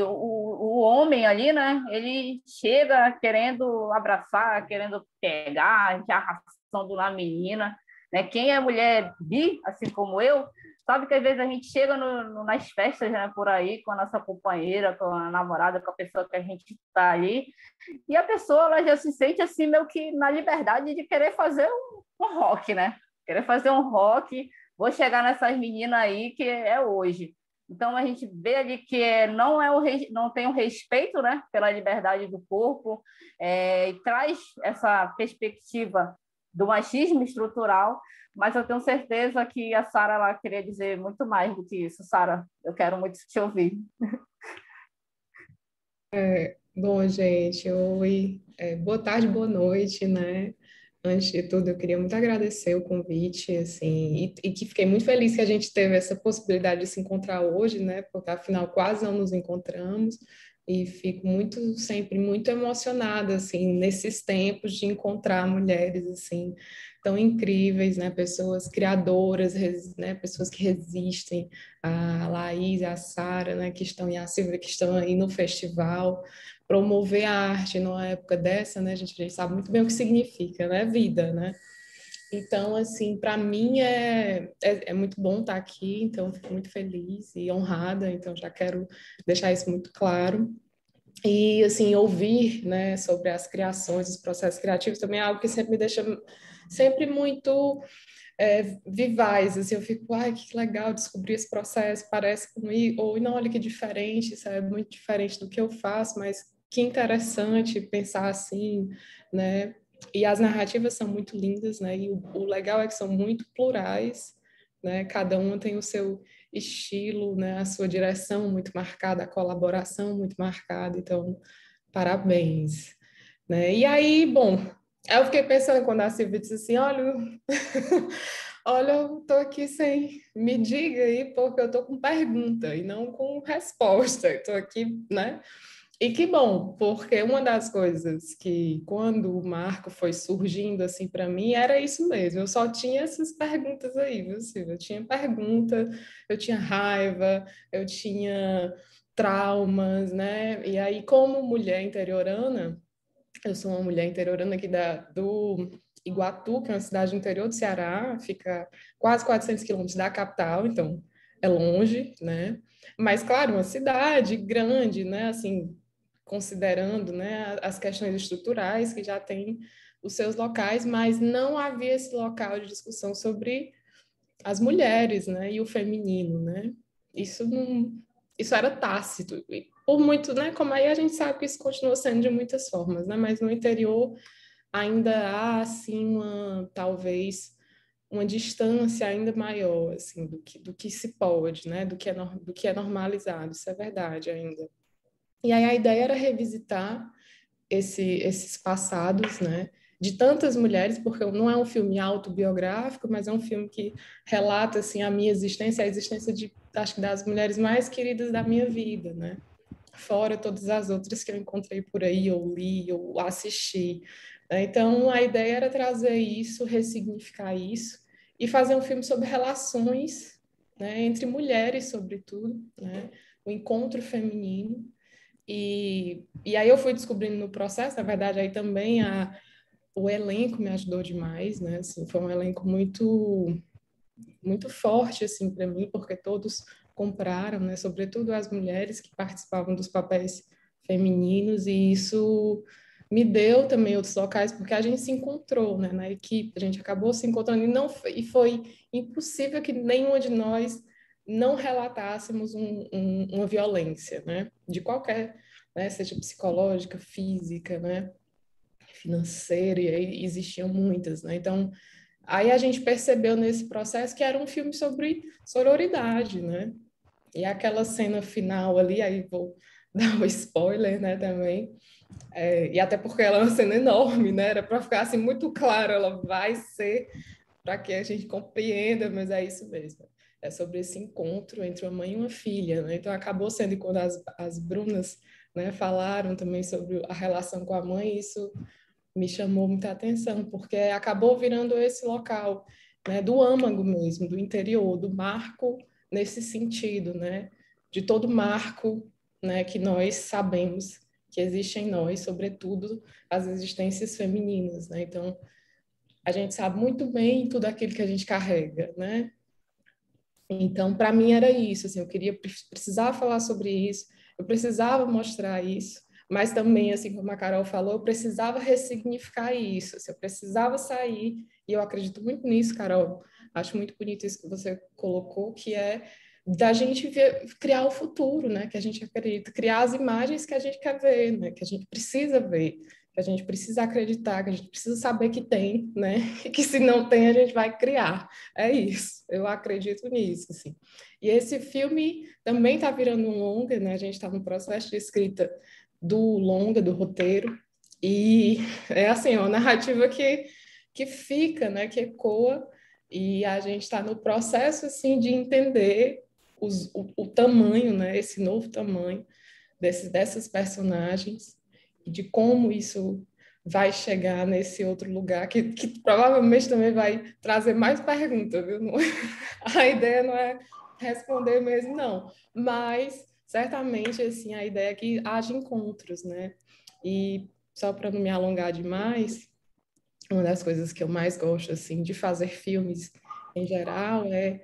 S2: o homem ali, né? Ele chega querendo abraçar, querendo pegar, já arrastando na menina, né? Quem é mulher bi, assim como eu, sabe que às vezes a gente chega nas festas, né, por aí, com a nossa companheira, com a namorada, com a pessoa que a gente está ali, e a pessoa ela já se sente assim, meio que na liberdade de querer fazer um rock, né? Querer fazer um rock, vou chegar nessas meninas aí que é hoje. Então a gente vê ali que não tem o respeito, né, pela liberdade do corpo, e traz essa perspectiva do machismo estrutural, mas eu tenho certeza que a Sara ela queria dizer muito mais do que isso. Sara, eu quero muito te ouvir.
S6: Bom, gente, oi, boa tarde, boa noite, né? Antes de tudo, eu queria muito agradecer o convite, assim, e que fiquei muito feliz que a gente teve essa possibilidade de se encontrar hoje, né? Porque afinal quase não nos encontramos, e fico sempre muito emocionada, assim, nesses tempos de encontrar mulheres, assim, tão incríveis, né? Pessoas criadoras, né? Pessoas que resistem, a Laís, a Sara, né? E a Silvia, que estão aí no festival, promover a arte numa época dessa, né? A gente sabe muito bem o que significa, né? Vida, né? Então, assim, para mim é muito bom estar aqui, então fico muito feliz e honrada, então já quero deixar isso muito claro. E, assim, ouvir, né, sobre as criações, os processos criativos também é algo que sempre me deixa sempre muito vivaz, assim, eu fico, ai, que legal descobrir esse processo, parece comigo, ou não, olha que diferente, isso é muito diferente do que eu faço, mas que interessante pensar assim, né? E as narrativas são muito lindas, né? E o legal é que são muito plurais, né? Cada uma tem o seu estilo, né? A sua direção muito marcada, a colaboração muito marcada, então, parabéns, né? E aí, bom, eu fiquei pensando quando a Silvia disse assim, olha, Olha, eu tô aqui sem... Me diga aí, porque eu tô com pergunta e não com resposta. Eu tô aqui, né? E que bom, porque uma das coisas que, quando o Marco foi surgindo assim para mim, era isso mesmo. Eu só tinha essas perguntas aí, viu, Silvia? Eu tinha pergunta, eu tinha raiva, eu tinha traumas, né? E aí, como mulher interiorana, eu sou uma mulher interiorana aqui do Iguatu, que é uma cidade do interior do Ceará, fica quase 400 quilômetros da capital, então é longe, né? Mas, claro, uma cidade grande, né? Assim, considerando, né, as questões estruturais que já tem os seus locais, mas não havia esse local de discussão sobre as mulheres, né, e o feminino, né? Isso não, isso era tácito. E por muito, né, como aí a gente sabe que isso continua sendo de muitas formas, né? Mas no interior ainda há assim uma talvez uma distância ainda maior assim do que se pode, né? Do que é normalizado. Isso é verdade ainda. E aí a ideia era revisitar esses passados, né, de tantas mulheres, porque não é um filme autobiográfico, mas é um filme que relata assim a minha existência, a existência de, acho que das mulheres mais queridas da minha vida, né? Fora todas as outras que eu encontrei por aí, ou li, ou assisti. Né? Então a ideia era trazer isso, ressignificar isso e fazer um filme sobre relações, né, entre mulheres, sobretudo, né? O encontro feminino e aí eu fui descobrindo no processo, na verdade, aí também o elenco me ajudou demais, né? Assim, foi um elenco muito forte assim para mim, porque todos compraram, né? Sobretudo as mulheres que participavam dos papéis femininos, e isso me deu também outros locais, porque a gente se encontrou, né? Na equipe, a gente acabou se encontrando e foi impossível que nenhuma de nós não relatássemos uma violência, né? De qualquer, né? Seja psicológica, física, né? Financeira, e aí existiam muitas, né? Então, aí a gente percebeu nesse processo que era um filme sobre sororidade, né? E aquela cena final ali, aí vou dar um spoiler, né, também, e até porque ela é uma cena enorme, né? Era para ficar assim muito claro, ela vai ser para que a gente compreenda, mas é isso mesmo. É sobre esse encontro entre uma mãe e uma filha, né? Então acabou sendo quando as Brunas, né, falaram também sobre a relação com a mãe, isso me chamou muita atenção, porque acabou virando esse local, né, do âmago mesmo, do interior, do marco nesse sentido, né, de todo marco, né, que nós sabemos que existe em nós, sobretudo as existências femininas, né? Então, a gente sabe muito bem tudo aquilo que a gente carrega, né? Então, para mim era isso, assim, eu precisava falar sobre isso, eu precisava mostrar isso, mas também, assim como a Carol falou, eu precisava ressignificar isso, assim, eu precisava sair, e eu acredito muito nisso, Carol, acho muito bonito isso que você colocou, que é da gente criar o futuro, né, que a gente acredita, criar as imagens que a gente quer ver, né, que a gente precisa ver, que a gente precisa acreditar, que a gente precisa saber que tem, né, e que se não tem a gente vai criar. É isso, eu acredito nisso, assim. E esse filme também está virando um longa, né? A gente está no processo de escrita do longa, do roteiro, e é assim, uma narrativa que fica, né? Que ecoa, e a gente está no processo, assim, de entender o tamanho, né? Esse novo tamanho dessas personagens, e de como isso vai chegar nesse outro lugar, que provavelmente também vai trazer mais perguntas, viu? A ideia não é responder mesmo, não. Mas, certamente, assim, a ideia é que haja encontros, né? E, só para não me alongar demais, uma das coisas que eu mais gosto, assim, de fazer filmes em geral é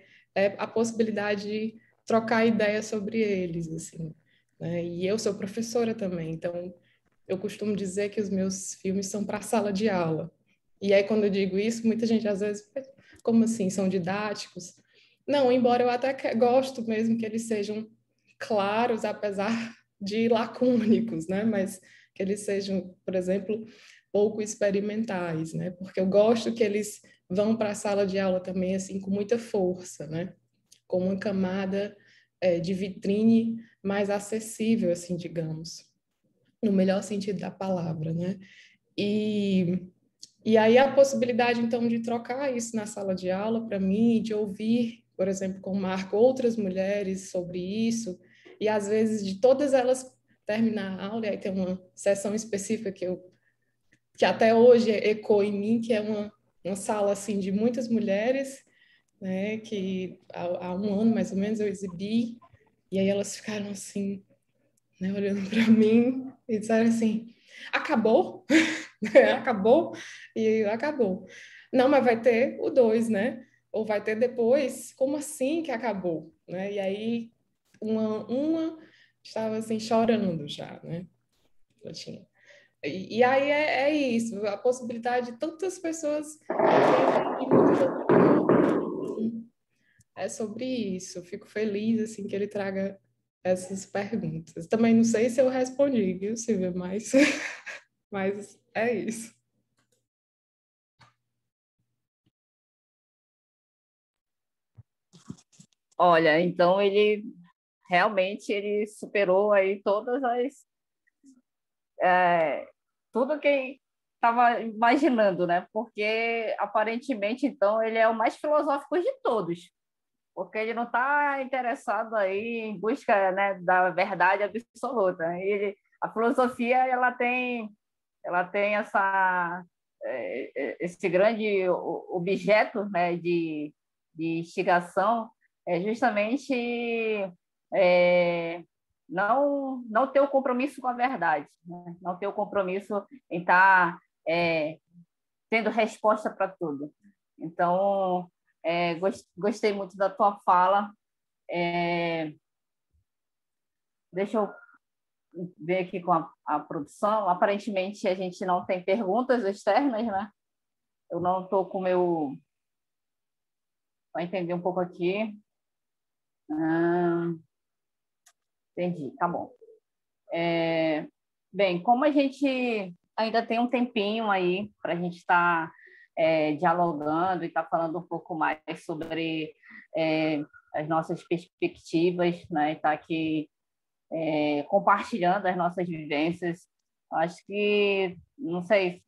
S6: a possibilidade de trocar ideias sobre eles, assim, né? E eu sou professora também, então eu costumo dizer que os meus filmes são para a sala de aula. E aí, quando eu digo isso, muita gente às vezes, como assim, são didáticos? Não, embora eu até gosto mesmo que eles sejam claros, apesar de lacônicos, né? Mas que eles sejam, por exemplo, pouco experimentais, né? Porque eu gosto que eles vão para a sala de aula também assim com muita força, né? Com uma camada de vitrine mais acessível, assim, digamos, no melhor sentido da palavra, né? E E aí a possibilidade, então, de trocar isso na sala de aula, para mim, de ouvir, por exemplo, com o Marco, outras mulheres sobre isso, e às vezes de todas elas terminar a aula, e aí tem uma sessão específica que até hoje ecoa em mim, que é uma sala assim de muitas mulheres, né, que há um ano mais ou menos eu exibi, e aí elas ficaram assim, né, olhando para mim e disseram assim: acabou? Acabou? E acabou. Não, mas vai ter o 2, né? Ou vai ter depois? Como assim que acabou? Né? E aí uma estava assim chorando já, né? Eu tinha. E aí é isso, a possibilidade de tantas pessoas entrarem e muitas outras não. É sobre isso. Eu fico feliz assim que ele traga essas perguntas. Também não sei se eu respondi, viu, Silvia? Mas, mas é isso.
S2: Olha, então ele realmente ele superou aí todas as tudo que estava imaginando, né? Porque aparentemente então ele é o mais filosófico de todos, porque ele não está interessado aí em busca, né, da verdade absoluta. A filosofia ela tem esse grande objeto, né, de instigação, é justamente é, não ter o compromisso com a verdade, né? Não ter o compromisso em estar tendo resposta para tudo. Então, gostei muito da tua fala. Deixa eu ver aqui com a produção. Aparentemente, a gente não tem perguntas externas, né? Eu não estou com o meu... Vou entender um pouco aqui. Entendi, tá bom. Bem, como a gente ainda tem um tempinho aí para a gente estar dialogando e estar falando um pouco mais sobre as nossas perspectivas, né? E estar aqui compartilhando as nossas vivências. Acho que, não sei,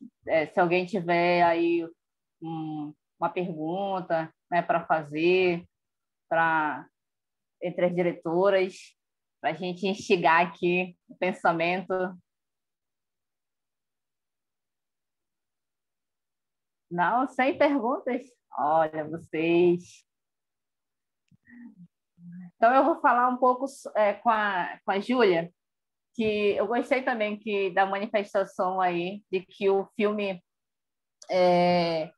S2: se alguém tiver aí uma pergunta, né, para fazer entre as diretoras, para a gente instigar aqui o pensamento. Não, sem perguntas. Olha, vocês. Então, eu vou falar um pouco com a Júlia, que eu gostei também da manifestação aí de que o filme é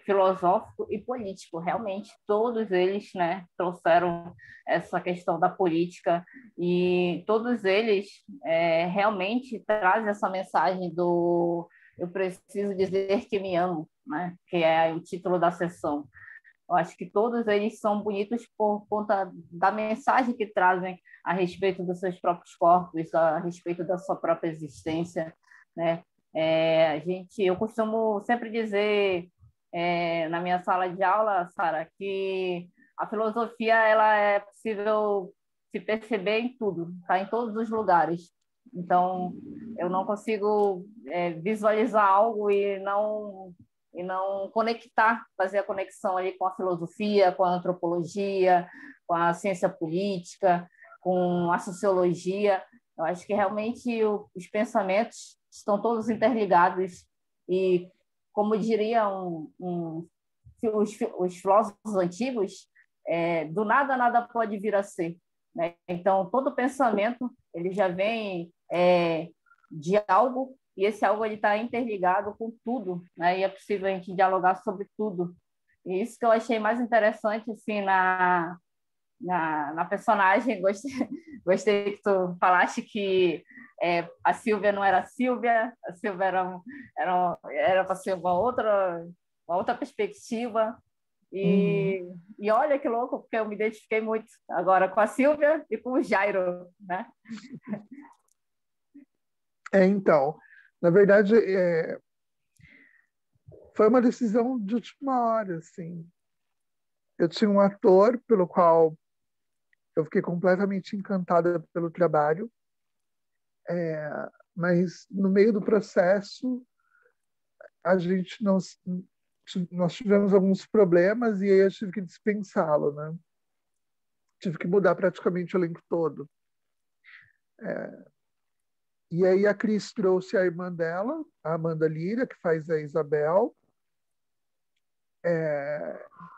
S2: filosófico e político. Realmente, todos eles, né, trouxeram essa questão da política e todos eles realmente trazem essa mensagem do eu preciso dizer que me amo, né, que é o título da sessão. Eu acho que todos eles são bonitos por conta da mensagem que trazem a respeito dos seus próprios corpos, a respeito da sua própria existência, né? Eu costumo sempre dizer na minha sala de aula, Sara, que a filosofia ela é possível se perceber em tudo, tá? Em todos os lugares. Então, eu não consigo visualizar algo e não conectar, fazer a conexão ali com a filosofia, com a antropologia, com a ciência política, com a sociologia. Eu acho que realmente os pensamentos estão todos interligados e, como diriam os filósofos antigos, do nada nada pode vir a ser, né? Então, todo pensamento ele já vem de algo e esse algo está interligado com tudo, né? E é possível a gente dialogar sobre tudo. E isso que eu achei mais interessante assim, na personagem. Gostei que tu falaste que a Silvia não era a Silvia, a Silvia era para ser uma outra perspectiva. E olha que louco, porque eu me identifiquei muito agora com a Silvia e com o Jairo, né?
S3: Então, na verdade, foi uma decisão de última hora, assim. Eu tinha um ator pelo qual eu fiquei completamente encantada pelo trabalho, mas no meio do processo a gente não, nós tivemos alguns problemas e aí eu tive que dispensá-lo, né? Tive que mudar praticamente o elenco todo. E aí a Cris trouxe a irmã dela, a Amanda Lira, que faz a Isabel,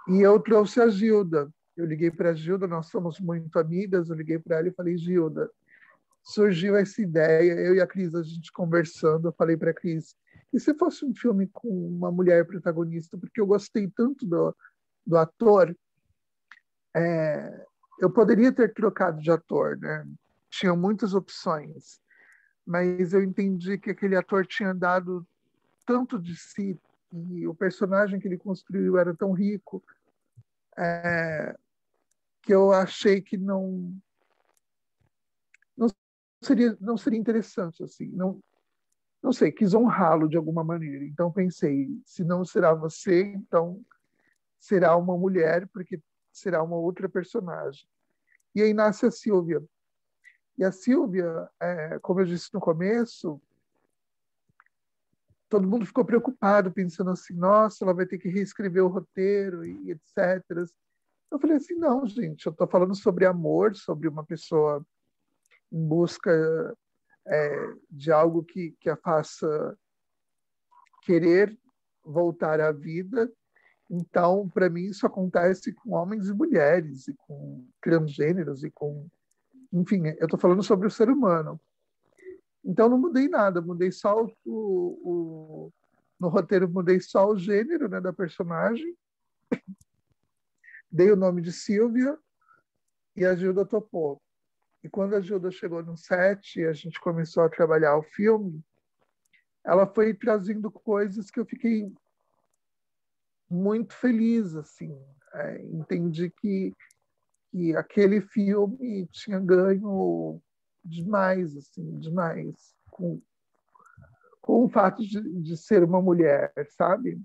S3: e eu trouxe a Gilda. Eu liguei para a Gilda, nós somos muito amigas, eu liguei para ela e falei, Gilda, surgiu essa ideia, eu e a Cris, a gente conversando, eu falei para a Cris, e se fosse um filme com uma mulher protagonista? Porque eu gostei tanto do ator, eu poderia ter trocado de ator, né? Tinham muitas opções, mas eu entendi que aquele ator tinha dado tanto de si e o personagem que ele construiu era tão rico que eu achei que não seria interessante assim, não sei, quis honrá-lo de alguma maneira. Então pensei, se não será você, então será uma mulher, porque será uma outra personagem. E aí nasce a Sílvia. E a Sílvia, como eu disse no começo, todo mundo ficou preocupado, pensando assim, nossa, ela vai ter que reescrever o roteiro e etc. Eu falei assim, não, gente, eu estou falando sobre amor, sobre uma pessoa em busca de algo que a faça querer voltar à vida. Então, para mim, isso acontece com homens e mulheres, e com transgêneros, e com... Enfim, eu estou falando sobre o ser humano. Então, não mudei nada, mudei só no roteiro, mudei só o gênero, né, da personagem, dei o nome de Sílvia e a Gilda topou. E quando a Gilda chegou no set e a gente começou a trabalhar o filme, ela foi trazendo coisas que eu fiquei muito feliz, assim. Entendi que aquele filme tinha ganho demais, assim, demais, com o fato de ser uma mulher, sabe?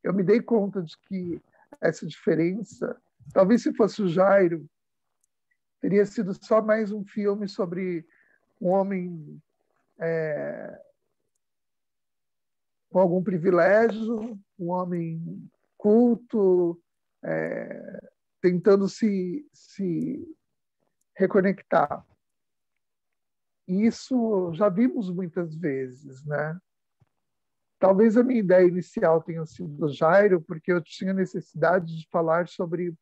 S3: Eu me dei conta de que essa diferença, talvez se fosse o Jairo, teria sido só mais um filme sobre um homem com algum privilégio, um homem culto, tentando se reconectar. E isso já vimos muitas vezes, né? Talvez a minha ideia inicial tenha sido o Jairo, porque eu tinha necessidade de falar sobre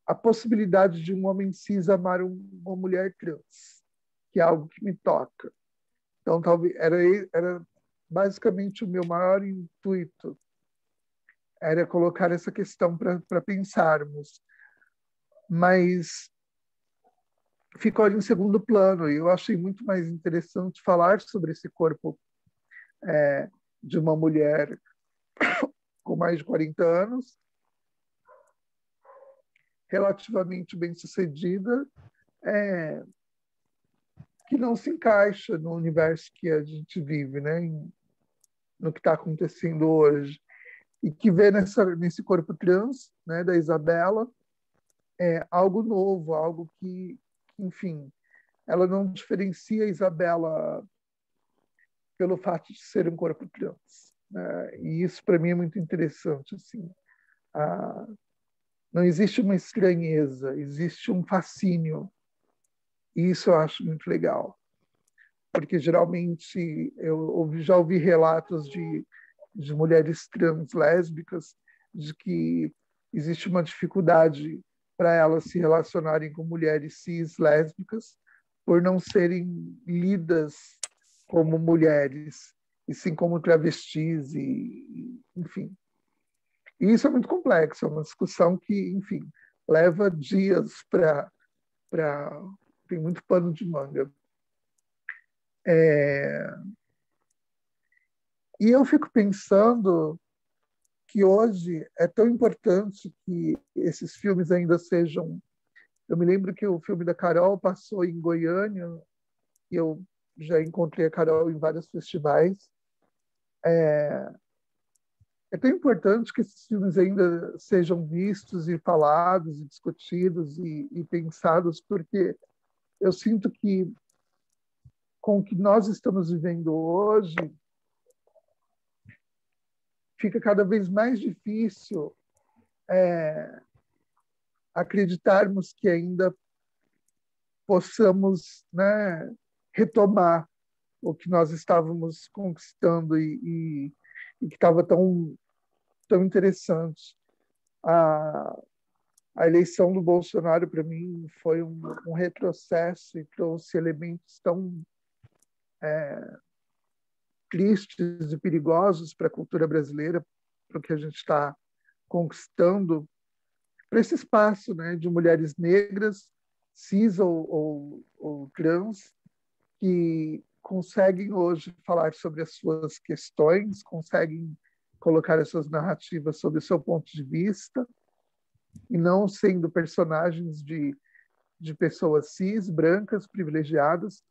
S3: a possibilidade de um homem cis amar uma mulher trans, que é algo que me toca. Então, talvez era basicamente o meu maior intuito, era colocar essa questão para pensarmos. Mas ficou em segundo plano, e eu achei muito mais interessante falar sobre esse corpo de uma mulher com mais de 40 anos, relativamente bem-sucedida, que não se encaixa no universo que a gente vive, né? No que está acontecendo hoje. E que vê nesse corpo trans, né, da Isabela, algo novo, algo que, enfim, ela não diferencia a Isabela pelo fato de ser um corpo trans, né? E isso, para mim, é muito interessante. Assim. Não existe uma estranheza, existe um fascínio. E isso eu acho muito legal. Porque, geralmente, eu já ouvi relatos de mulheres trans lésbicas de que existe uma dificuldade para elas se relacionarem com mulheres cis lésbicas por não serem lidas como mulheres, e sim como travestis, enfim. E isso é muito complexo, é uma discussão que, enfim, leva dias para... Tem muito pano de manga. E eu fico pensando que hoje é tão importante que esses filmes ainda sejam... Eu me lembro que o filme da Carol passou em Goiânia, e eu já encontrei a Carol em vários festivais. É tão importante que esses filmes ainda sejam vistos e falados e discutidos e pensados, porque eu sinto que com o que nós estamos vivendo hoje, fica cada vez mais difícil acreditarmos que ainda possamos, né, retomar o que nós estávamos conquistando e que estava tão interessante. A eleição do Bolsonaro, para mim, foi um retrocesso e trouxe elementos tão tristes e perigosos para a cultura brasileira, para o que a gente está conquistando, para esse espaço, né, de mulheres negras, cis ou trans, que conseguem hoje falar sobre as suas questões, conseguem colocar as suas narrativas sob o seu ponto de vista, e não sendo personagens de pessoas cis, brancas, privilegiadas,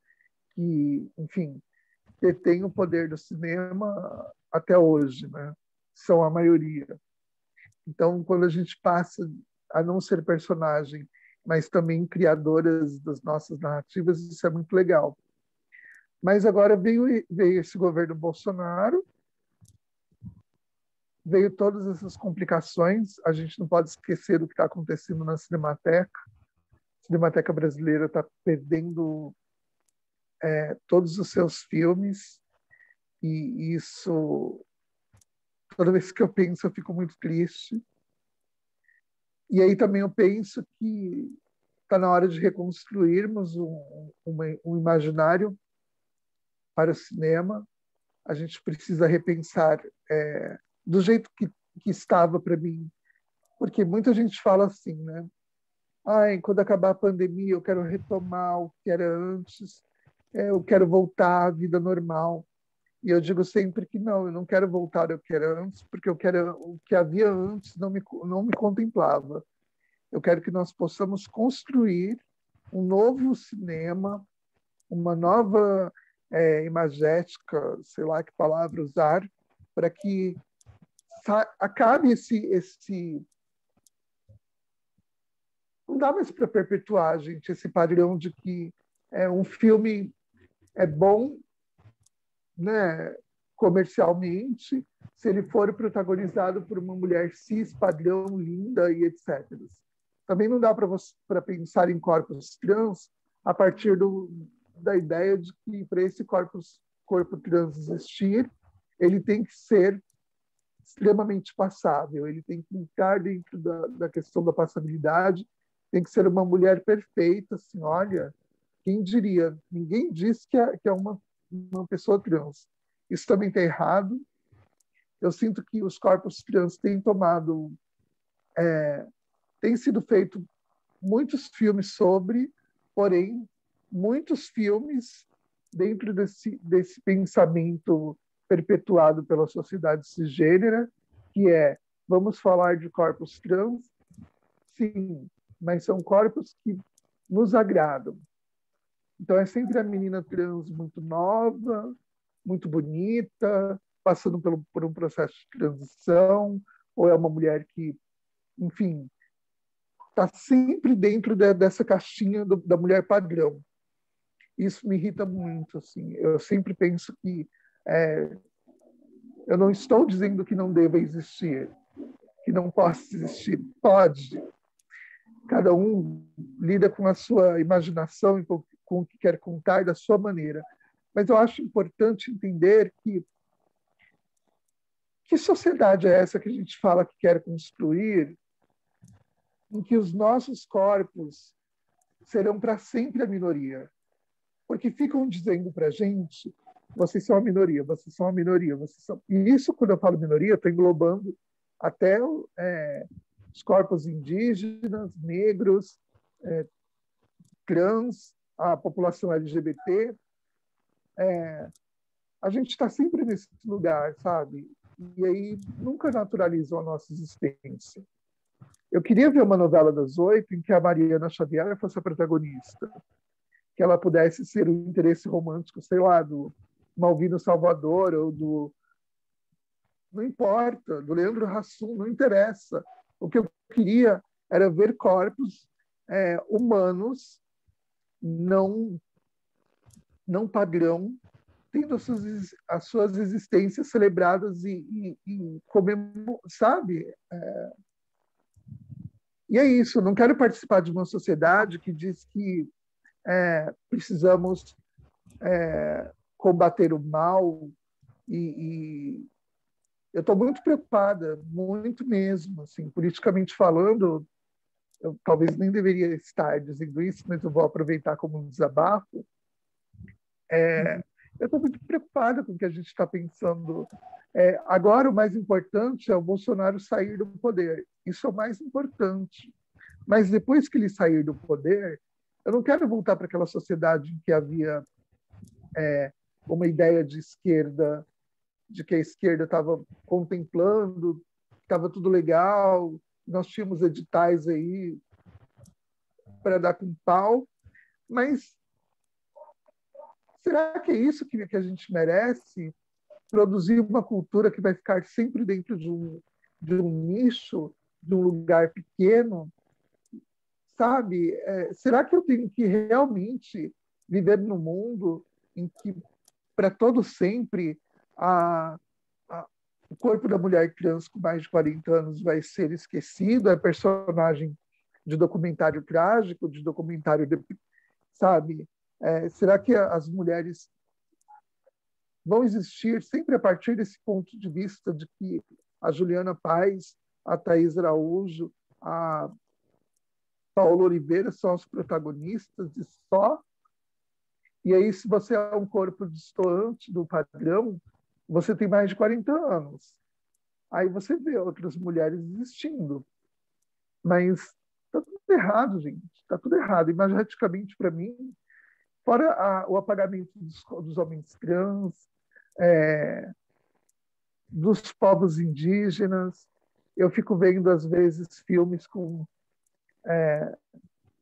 S3: que, enfim, detêm o poder do cinema até hoje, né? São a maioria. Então, quando a gente passa a não ser personagem, mas também criadoras das nossas narrativas, isso é muito legal. Mas agora veio esse governo Bolsonaro, veio todas essas complicações, a gente não pode esquecer do que está acontecendo na Cinemateca. A Cinemateca brasileira está perdendo todos os seus filmes, e isso, toda vez que eu penso, eu fico muito triste. E aí também eu penso que está na hora de reconstruirmos um imaginário para o cinema. A gente precisa repensar do jeito que estava para mim, porque muita gente fala assim, né? Quando acabar a pandemia, eu quero retomar o que era antes, eu quero voltar à vida normal. E eu digo sempre que não, eu não quero voltar ao que era antes, porque o que havia antes não me contemplava. Eu quero que nós possamos construir um novo cinema, uma nova imagética, sei lá que palavra usar, para que acabe esse... Não dá mais para perpetuar, gente, esse padrão de que um filme é bom, né, comercialmente, se ele for protagonizado por uma mulher cis, padrão, linda e etc. Também não dá para pensar em corpos trans a partir da ideia de que para esse corpo trans existir, ele tem que ser extremamente passável, ele tem que entrar dentro da questão da passabilidade, tem que ser uma mulher perfeita, assim, olha, quem diria? Ninguém diz que é uma pessoa trans. Isso também está errado. Eu sinto que os corpos trans têm tem sido feito muitos filmes sobre, porém, muitos filmes dentro desse pensamento perpetuado pela sociedade cisgênera, que vamos falar de corpos trans, sim, mas são corpos que nos agradam. Então, é sempre a menina trans muito nova, muito bonita, passando por um processo de transição, ou é uma mulher que, enfim, está sempre dentro dessa caixinha da mulher padrão. Isso me irrita muito. Assim. Eu sempre penso que eu não estou dizendo que não deva existir, que não possa existir. Pode. Cada um lida com a sua imaginação e com o que quer contar da sua maneira. Mas eu acho importante entender que sociedade é essa que a gente fala que quer construir, em que os nossos corpos serão para sempre a minoria. Porque ficam dizendo para a gente, vocês são a minoria, vocês são a minoria, vocês são... E isso, quando eu falo minoria, estou englobando até os corpos indígenas, negros, trans, a população LGBT. A gente está sempre nesse lugar, sabe? E aí nunca naturalizam a nossa existência. Eu queria ver uma novela das 8 em que a Mariana Xavier fosse a protagonista, que ela pudesse ser o interesse romântico, sei lá, do Malvino Salvador ou do... Não importa, do Leandro Hassum, não interessa. O que eu queria era ver corpos humanos, não padrão, tendo as suas existências celebradas sabe? E é isso, não quero participar de uma sociedade que diz que precisamos combater o mal e eu estou muito preocupada, muito mesmo, assim, politicamente falando, eu talvez nem deveria estar dizendo isso, mas eu vou aproveitar como um desabafo. Eu estou muito preocupada com o que a gente está pensando. Agora, o mais importante é o Bolsonaro sair do poder. Isso é o mais importante. Mas depois que ele sair do poder, eu não quero voltar para aquela sociedade em que havia uma ideia de esquerda, de que a esquerda estava contemplando, estava tudo legal, nós tínhamos editais aí para dar com pau, mas será que é isso que a gente merece? Produzir uma cultura que vai ficar sempre dentro de um nicho, de um lugar pequeno? Sabe? Será que eu tenho que realmente viver num mundo em que, para todo sempre, o corpo da mulher trans com mais de 40 anos vai ser esquecido? É personagem de documentário trágico, de documentário, sabe? Será que as mulheres vão existir sempre a partir desse ponto de vista de que a Juliana Paz, a Thaís Araújo, a Paola Oliveira são os protagonistas e só? E aí, se você é um corpo destoante do padrão, você tem mais de 40 anos. Aí você vê outras mulheres existindo. Mas está tudo errado, gente. Está tudo errado. Imageticamente, para mim, fora o apagamento dos homens trans, dos povos indígenas, eu fico vendo, às vezes, filmes com,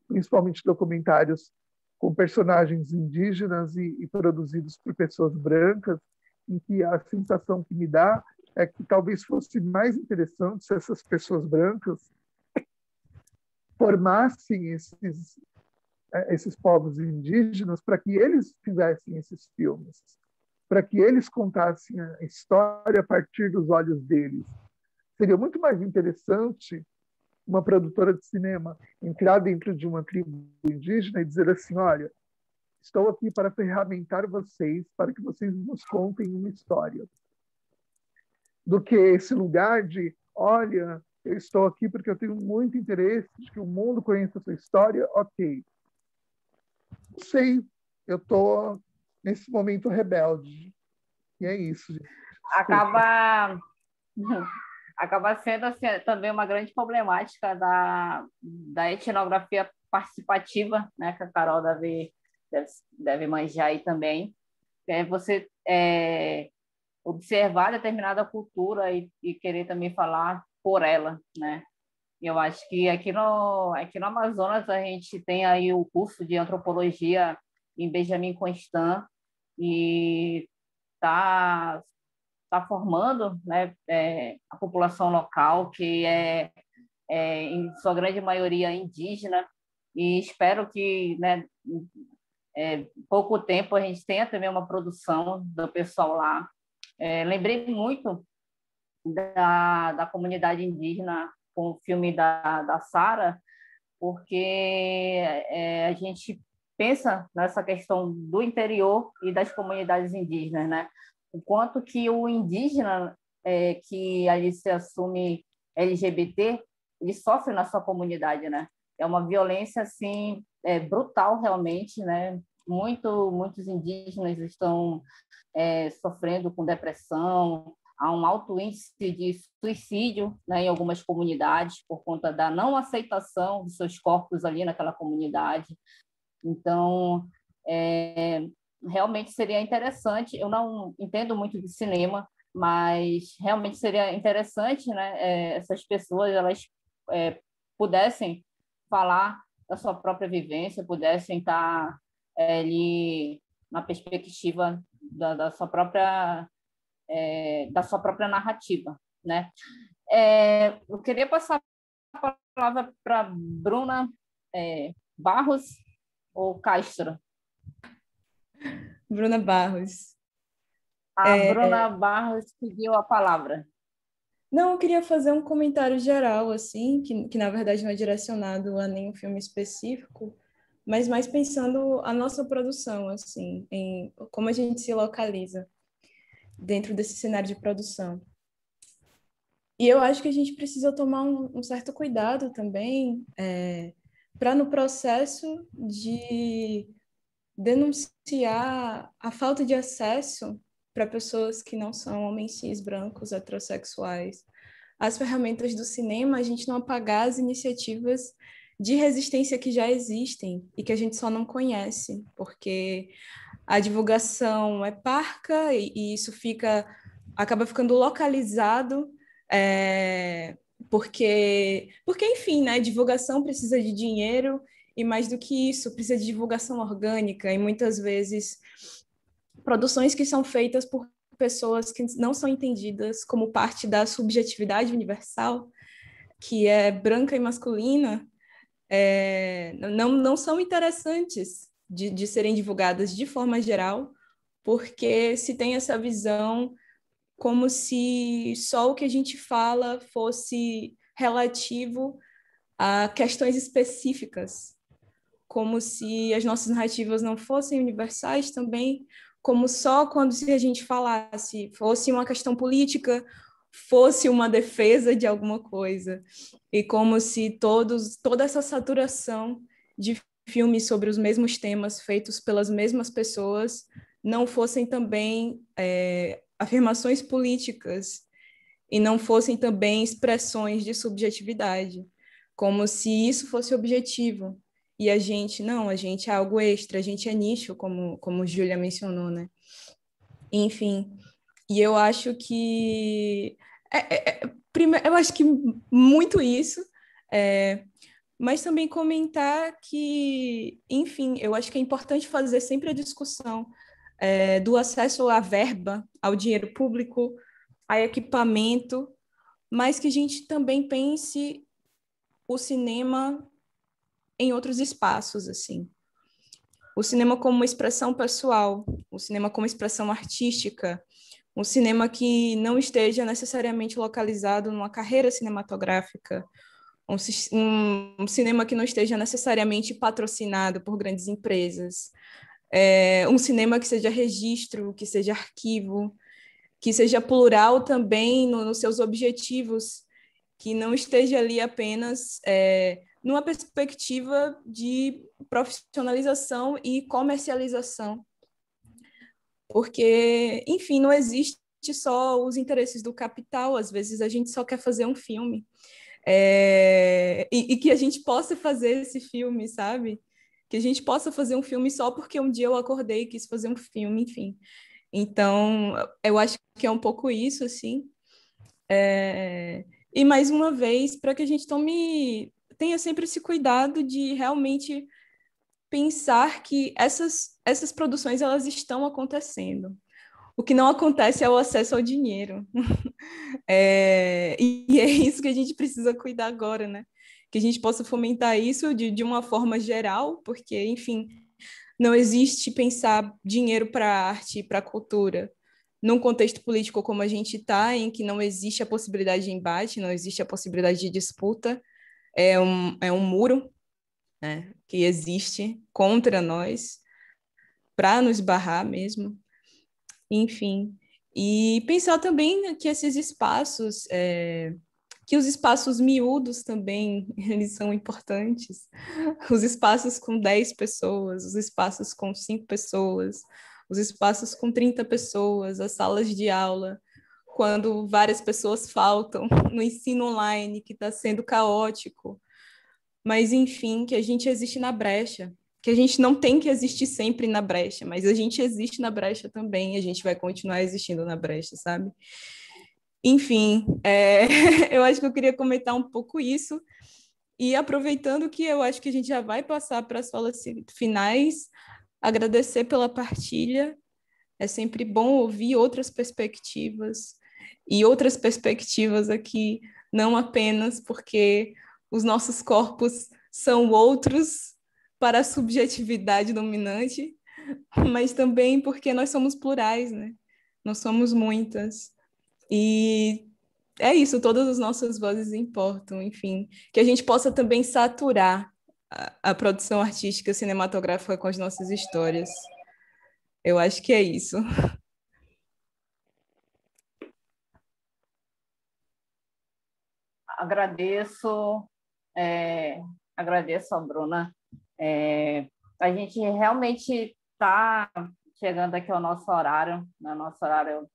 S3: principalmente documentários, com personagens indígenas e produzidos por pessoas brancas, em que a sensação que me dá é que talvez fosse mais interessante se essas pessoas brancas formassem esses povos indígenas para que eles fizessem esses filmes, para que eles contassem a história a partir dos olhos deles. Seria muito mais interessante uma produtora de cinema entrar dentro de uma tribo indígena e dizer assim: olha, estou aqui para ferramentar vocês, para que vocês nos contem uma história. Do que esse lugar de, olha, eu estou aqui porque eu tenho muito interesse de que o mundo conheça a sua história, ok. Não sei, eu estou nesse momento rebelde. E é isso, gente.
S2: Acaba sendo assim, também uma grande problemática da etnografia participativa, né, que a Carol deve manjar aí também. Você observar determinada cultura e querer também falar por ela, né? E eu acho que aqui no Amazonas a gente tem aí o curso de antropologia em Benjamin Constant e está formando, né, a população local, que em sua grande maioria indígena, e espero que, né, pouco tempo a gente tenha também uma produção do pessoal lá. Lembrei muito da comunidade indígena com o filme da Sara, porque a gente pensa nessa questão do interior e das comunidades indígenas, né? O quanto que o indígena que ali se assume LGBT, ele sofre na sua comunidade, né? É uma violência assim brutal realmente, né? Muitos indígenas estão sofrendo com depressão, há um alto índice de suicídio, né, em algumas comunidades por conta da não aceitação dos seus corpos ali naquela comunidade. Então, realmente seria interessante. Eu não entendo muito de cinema, mas realmente seria interessante, né, essas pessoas elas pudessem falar da sua própria vivência, pudessem estar ali na perspectiva da sua própria narrativa, né? Eu queria passar a palavra para Bruna Barros ou Castro.
S4: Bruna Barros.
S2: A Bruna Barros pediu a palavra.
S4: Não, eu queria fazer um comentário geral, assim, que na verdade não é direcionado a nenhum filme específico, mas mais pensando a nossa produção, assim, em como a gente se localiza dentro desse cenário de produção. E eu acho que a gente precisa tomar um certo cuidado também, para no processo de denunciar a falta de acesso para pessoas que não são homens cis, brancos, heterossexuais, as ferramentas do cinema, a gente não apagar as iniciativas de resistência que já existem e que a gente só não conhece, porque a divulgação é parca e isso acaba ficando localizado, porque, enfim, né, divulgação precisa de dinheiro e mais do que isso, precisa de divulgação orgânica e muitas vezes produções que são feitas por pessoas que não são entendidas como parte da subjetividade universal, que é branca e masculina, não são interessantes de serem divulgadas de forma geral, porque se tem essa visão como se só o que a gente fala fosse relativo a questões específicas, como se as nossas narrativas não fossem universais também, como só quando se a gente falasse fosse uma questão política, fosse uma defesa de alguma coisa, e como se toda essa saturação de filmes sobre os mesmos temas feitos pelas mesmas pessoas não fossem também afirmações políticas e não fossem também expressões de subjetividade, como se isso fosse objetivo. E a gente é algo extra, a gente é nicho, como Júlia mencionou, né? Enfim, e eu acho que eu acho que muito isso, mas também comentar que, enfim, eu acho que é importante fazer sempre a discussão do acesso à verba, ao dinheiro público, a equipamento, mas que a gente também pense o cinema em outros espaços, assim. O cinema como uma expressão pessoal, o cinema como expressão artística, um cinema que não esteja necessariamente localizado numa carreira cinematográfica, um cinema que não esteja necessariamente patrocinado por grandes empresas, um cinema que seja registro, que seja arquivo, que seja plural também nos seus objetivos, que não esteja ali apenas numa perspectiva de profissionalização e comercialização. Porque, enfim, não existe só os interesses do capital, às vezes a gente só quer fazer um filme. E que a gente possa fazer esse filme, sabe? Que a gente possa fazer um filme só porque um dia eu acordei e quis fazer um filme, enfim. Então, eu acho que é um pouco isso, assim. E, mais uma vez, para que a gente tenha sempre esse cuidado de realmente pensar que essas produções elas estão acontecendo. O que não acontece é o acesso ao dinheiro. E é isso que a gente precisa cuidar agora, né? Que a gente possa fomentar isso de uma forma geral, porque, enfim, não existe pensar dinheiro para a arte e para a cultura num contexto político como a gente está, em que não existe a possibilidade de embate, não existe a possibilidade de disputa, é um muro, né, que existe contra nós, para nos barrar mesmo, enfim. E pensar também que esses espaços, que os espaços miúdos também, eles são importantes. Os espaços com 10 pessoas, os espaços com 5 pessoas, os espaços com 30 pessoas, as salas de aula, quando várias pessoas faltam, no ensino online, que está sendo caótico. Mas, enfim, que a gente existe na brecha, que a gente não tem que existir sempre na brecha, mas a gente existe na brecha também, e a gente vai continuar existindo na brecha, sabe? Enfim, eu acho que eu queria comentar um pouco isso, e aproveitando que eu acho que a gente já vai passar para as falas finais, agradecer pela partilha, é sempre bom ouvir outras perspectivas, e outras perspectivas aqui, não apenas porque os nossos corpos são outros para a subjetividade dominante, mas também porque nós somos plurais, né? nós somos muitas. E é isso, todas as nossas vozes importam, enfim. Que a gente possa também saturar a produção artística cinematográfica com as nossas histórias. Eu acho que é isso.
S2: Agradeço, agradeço a Bruna. A gente realmente está chegando aqui ao nosso horário, né? Nosso horário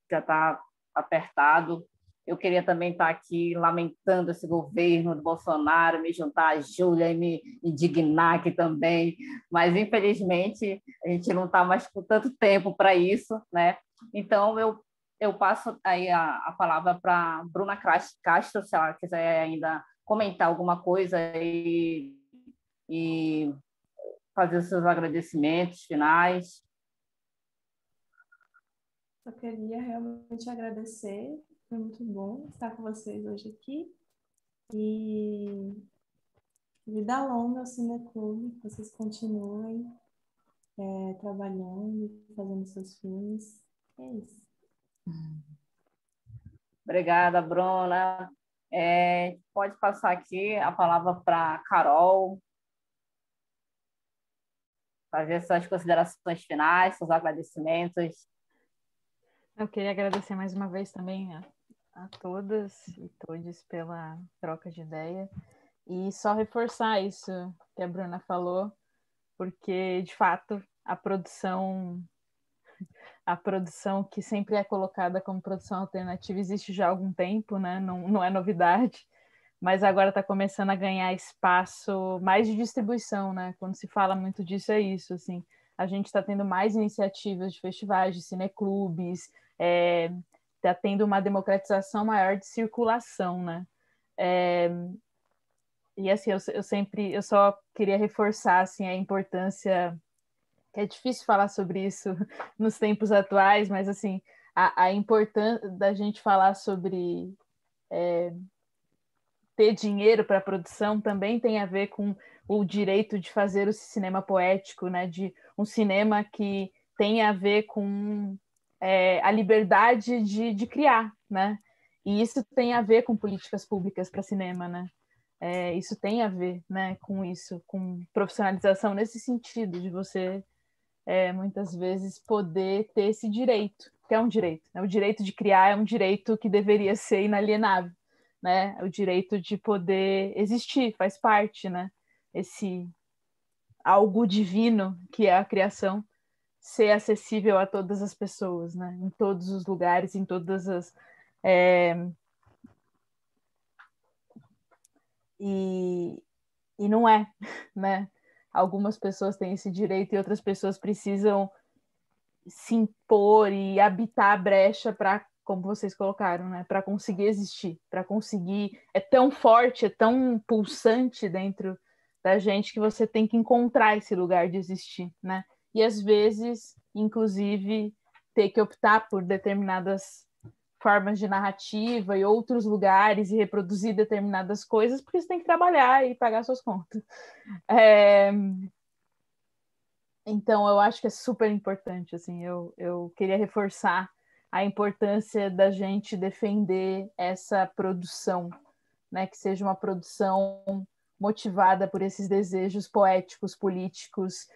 S2: já está apertado. Eu queria também estar aqui lamentando esse governo do Bolsonaro, me juntar à Júlia e me indignar aqui também, mas infelizmente a gente não está mais com tanto tempo para isso, né? Então eu passo aí a palavra para Bruna Castro, se ela quiser ainda comentar alguma coisa e fazer os seus agradecimentos finais.
S4: Eu queria realmente agradecer, foi muito bom estar com vocês hoje aqui. E vida longa ao Cineclube, que vocês continuem trabalhando, fazendo seus filmes. É isso.
S2: Obrigada, Bruna. Pode passar aqui a palavra para Carol, fazer suas considerações finais, seus agradecimentos.
S5: Eu queria agradecer mais uma vez também a todas e todos pela troca de ideia e só reforçar isso que a Bruna falou, porque, de fato, a produção que sempre é colocada como produção alternativa existe já há algum tempo, né? Não é novidade, mas agora está começando a ganhar espaço mais de distribuição, né? Quando se fala muito disso, é isso, assim. A gente está tendo mais iniciativas de festivais, de cineclubes, está tendo uma democratização maior de circulação, né? E assim, eu só queria reforçar assim, a importância, que é difícil falar sobre isso nos tempos atuais, mas assim, a importância da gente falar sobre ter dinheiro para a produção também tem a ver com o direito de fazer o cinema poético, né? De um cinema que tem a ver com a liberdade de criar, né? E isso tem a ver com políticas públicas para cinema, né? Isso tem a ver, né, com isso, com profissionalização nesse sentido de você muitas vezes poder ter esse direito, que é um direito, né? O direito de criar é um direito que deveria ser inalienável, né? O direito de poder existir, faz parte, né? Esse algo divino que é a criação ser acessível a todas as pessoas, né? Em todos os lugares, em todas as e não é, né? Algumas pessoas têm esse direito e outras pessoas precisam se impor e habitar a brecha para, como vocês colocaram, né, para conseguir existir, para conseguir, é tão forte, é tão pulsante dentro da gente que você tem que encontrar esse lugar de existir, né? E às vezes, inclusive, ter que optar por determinadas formas de narrativa e outros lugares e reproduzir determinadas coisas, porque você tem que trabalhar e pagar suas contas. Então, eu acho que é super importante, assim, eu queria reforçar a importância da gente defender essa produção, né, que seja uma produção motivada por esses desejos poéticos, políticos,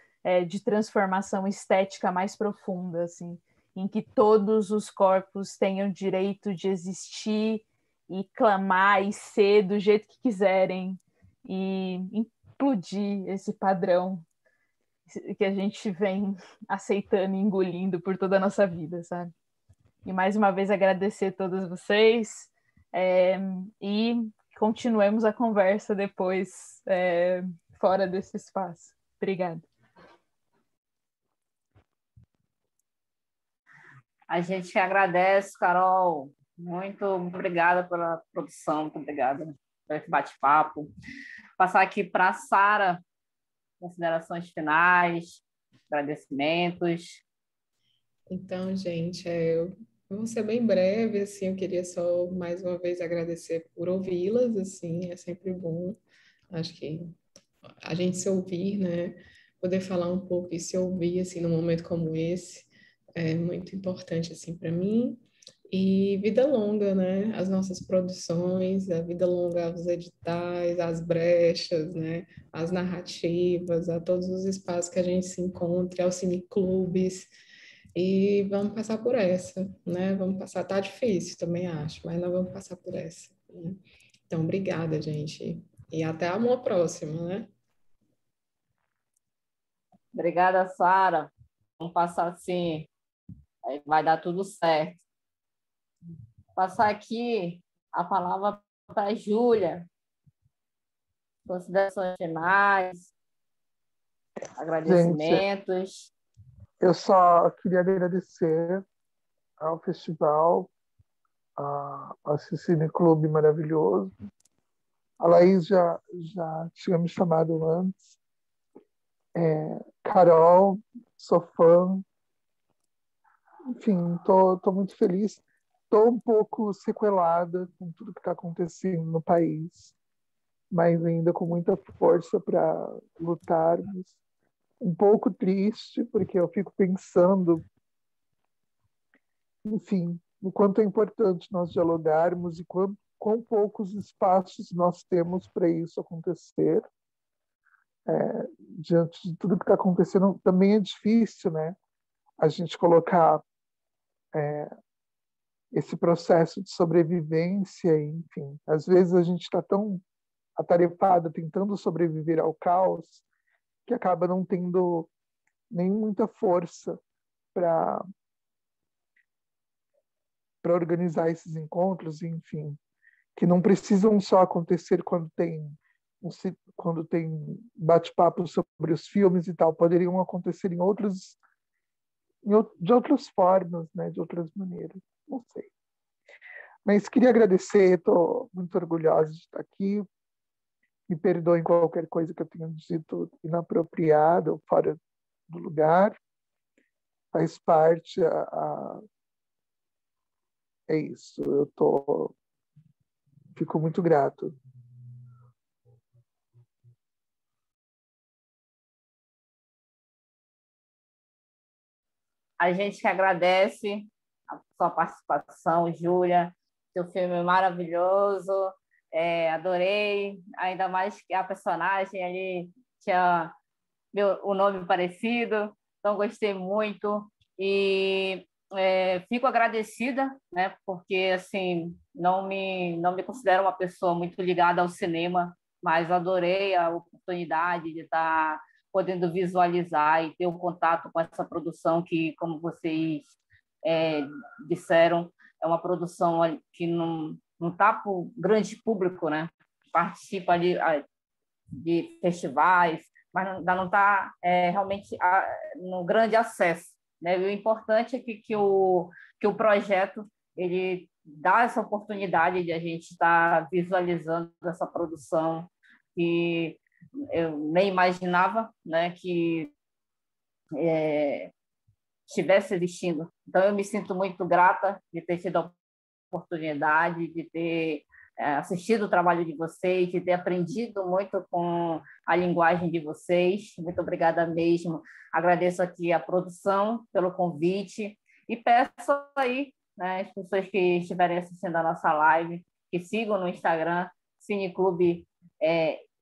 S5: de transformação estética mais profunda, assim, em que todos os corpos tenham direito de existir e clamar e ser do jeito que quiserem e implodir esse padrão que a gente vem aceitando e engolindo por toda a nossa vida, sabe? E mais uma vez agradecer a todos vocês e continuemos a conversa depois fora desse espaço. Obrigada.
S2: A gente agradece, Carol. Muito obrigada pela produção, muito obrigada por esse bate-papo. Passar aqui para a Sara, considerações finais, agradecimentos.
S6: Então, gente, eu vou ser bem breve, assim, eu queria só mais uma vez agradecer por ouvi-las, assim, é sempre bom, acho que a gente se ouvir, né, poder falar um pouco e se ouvir, assim, num momento como esse, é muito importante assim para mim. E vida longa, né? As nossas produções, a vida longa aos editais, às brechas, né? Às narrativas, a todos os espaços que a gente se encontra, aos cineclubes. E vamos passar por essa, né? Vamos passar, tá difícil também acho, mas nós vamos passar por essa, né? Então, obrigada, gente. E até uma próxima, né?
S2: Obrigada, Sara. Vamos passar assim, aí vai dar tudo certo. Passar aqui a palavra para a Júlia. Considerações finais,
S3: Gente,
S2: agradecimentos.
S3: eu só queria agradecer ao festival, ao Cine Clube maravilhoso. A Laís já tinha me chamado antes. Carol, sou fã. Enfim, tô muito feliz. Estou um pouco sequelada com tudo que está acontecendo no país, mas ainda com muita força para lutarmos. Um pouco triste, porque eu fico pensando, enfim, o quanto é importante nós dialogarmos e quão poucos espaços nós temos para isso acontecer. Diante de tudo que está acontecendo, também é difícil, né? A gente colocar esse processo de sobrevivência, enfim. Às vezes a gente está tão atarefado tentando sobreviver ao caos que acaba não tendo nem muita força para organizar esses encontros, enfim, que não precisam só acontecer quando tem bate-papo sobre os filmes e tal, poderiam acontecer de outras formas, né, de outras maneiras, não sei. Mas queria agradecer, estou muito orgulhosa de estar aqui. Me perdoem qualquer coisa que eu tenha dito inapropriada ou fora do lugar. Faz parte, é isso. Fico muito grato.
S2: A gente que agradece a sua participação, Júlia. Seu filme é maravilhoso. Adorei, ainda mais que a personagem ali tinha o nome parecido, então gostei muito e fico agradecida, né, porque assim não me considero uma pessoa muito ligada ao cinema, mas adorei a oportunidade de estar podendo visualizar e ter o contato com essa produção que, como vocês é, disseram, é uma produção que não está para o grande público, né? Participa ali de festivais, mas ainda não está realmente no grande acesso, né? E o importante é que o projeto ele dá essa oportunidade de a gente estar visualizando essa produção que eu nem imaginava, né, que estivesse existindo. Então, eu me sinto muito grata de ter tido a oportunidade, de ter assistido o trabalho de vocês, de ter aprendido muito com a linguagem de vocês. Muito obrigada mesmo. Agradeço aqui a produção pelo convite e peço aí, né, as pessoas que estiverem assistindo a nossa live, que sigam no Instagram, Cineclube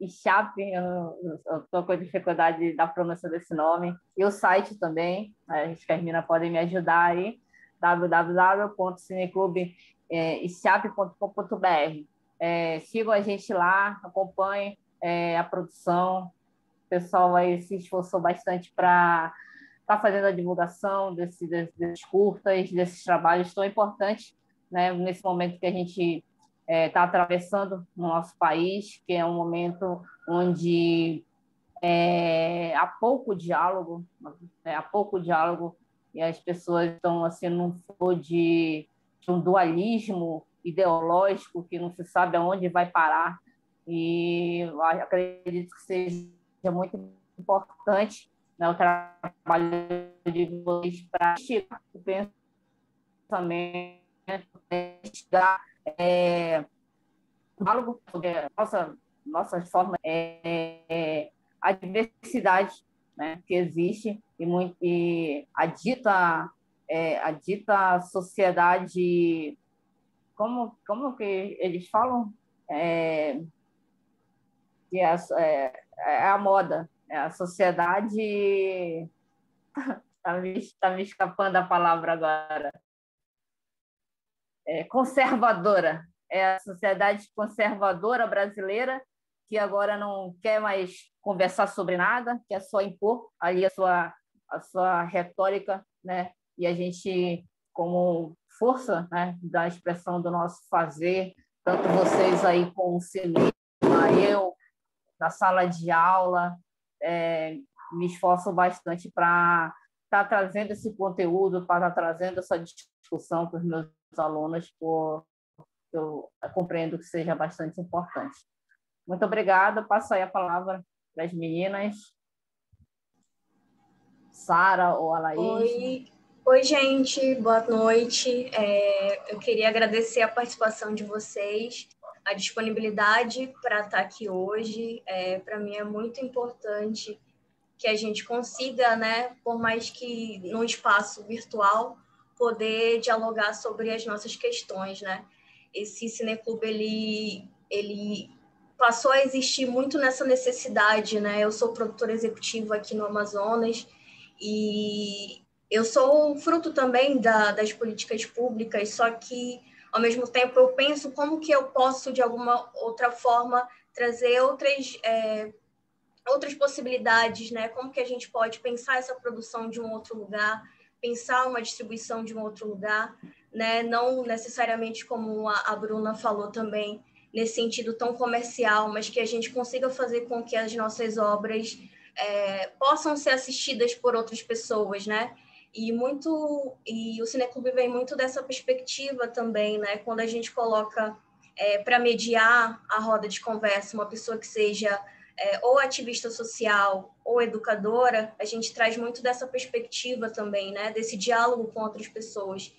S2: Ixape, eu estou com dificuldade da pronúncia desse nome, e o site também, acho que as meninas podem me ajudar aí, www.cineclube.com.br. Sigam a gente lá, acompanhem a produção. O pessoal aí se esforçou bastante para estar fazendo a divulgação desses curtas, desses trabalhos tão importantes, né, nesse momento que a gente está atravessando no nosso país, que é um momento onde há pouco diálogo, e as pessoas estão assim num flow de um dualismo ideológico que não se sabe aonde vai parar, e eu acredito que seja muito importante, né, o trabalho de vocês para esticar o pensamento, esticar diálogo sobre nossas formas, a diversidade, né, que existe e a dita a dita sociedade, como que eles falam? Que é a moda, a sociedade... Tá me escapando a palavra agora. Conservadora. É a sociedade conservadora brasileira, que agora não quer mais conversar sobre nada, quer só impor ali a sua retórica, né? E a gente, como força, né, da expressão do nosso fazer, tanto vocês aí com o cinema, eu, na sala de aula, me esforço bastante para estar trazendo esse conteúdo, para estar trazendo essa discussão para os meus alunos, eu compreendo que seja bastante importante. Muito obrigada. Passo aí a palavra para as meninas. Sara ou a Laís.
S7: Oi, gente. Boa noite. Eu queria agradecer a participação de vocês, a disponibilidade para estar aqui hoje. Para mim é muito importante que a gente consiga, né, por mais que num espaço virtual, poder dialogar sobre as nossas questões, né? Esse cineclube, ele passou a existir muito nessa necessidade, né? Eu sou produtora executiva aqui no Amazonas e eu sou fruto também das políticas públicas, só que, ao mesmo tempo, eu penso como que eu posso, de alguma outra forma, trazer outras possibilidades, né? Como que a gente pode pensar essa produção de um outro lugar, pensar uma distribuição de um outro lugar, né? Não necessariamente como a Bruna falou também, nesse sentido tão comercial, mas que a gente consiga fazer com que as nossas obras possam ser assistidas por outras pessoas, né? E o Cineclube vem muito dessa perspectiva também, né? Quando a gente coloca para mediar a roda de conversa uma pessoa que seja ou ativista social ou educadora, a gente traz muito dessa perspectiva também, né? Desse diálogo com outras pessoas.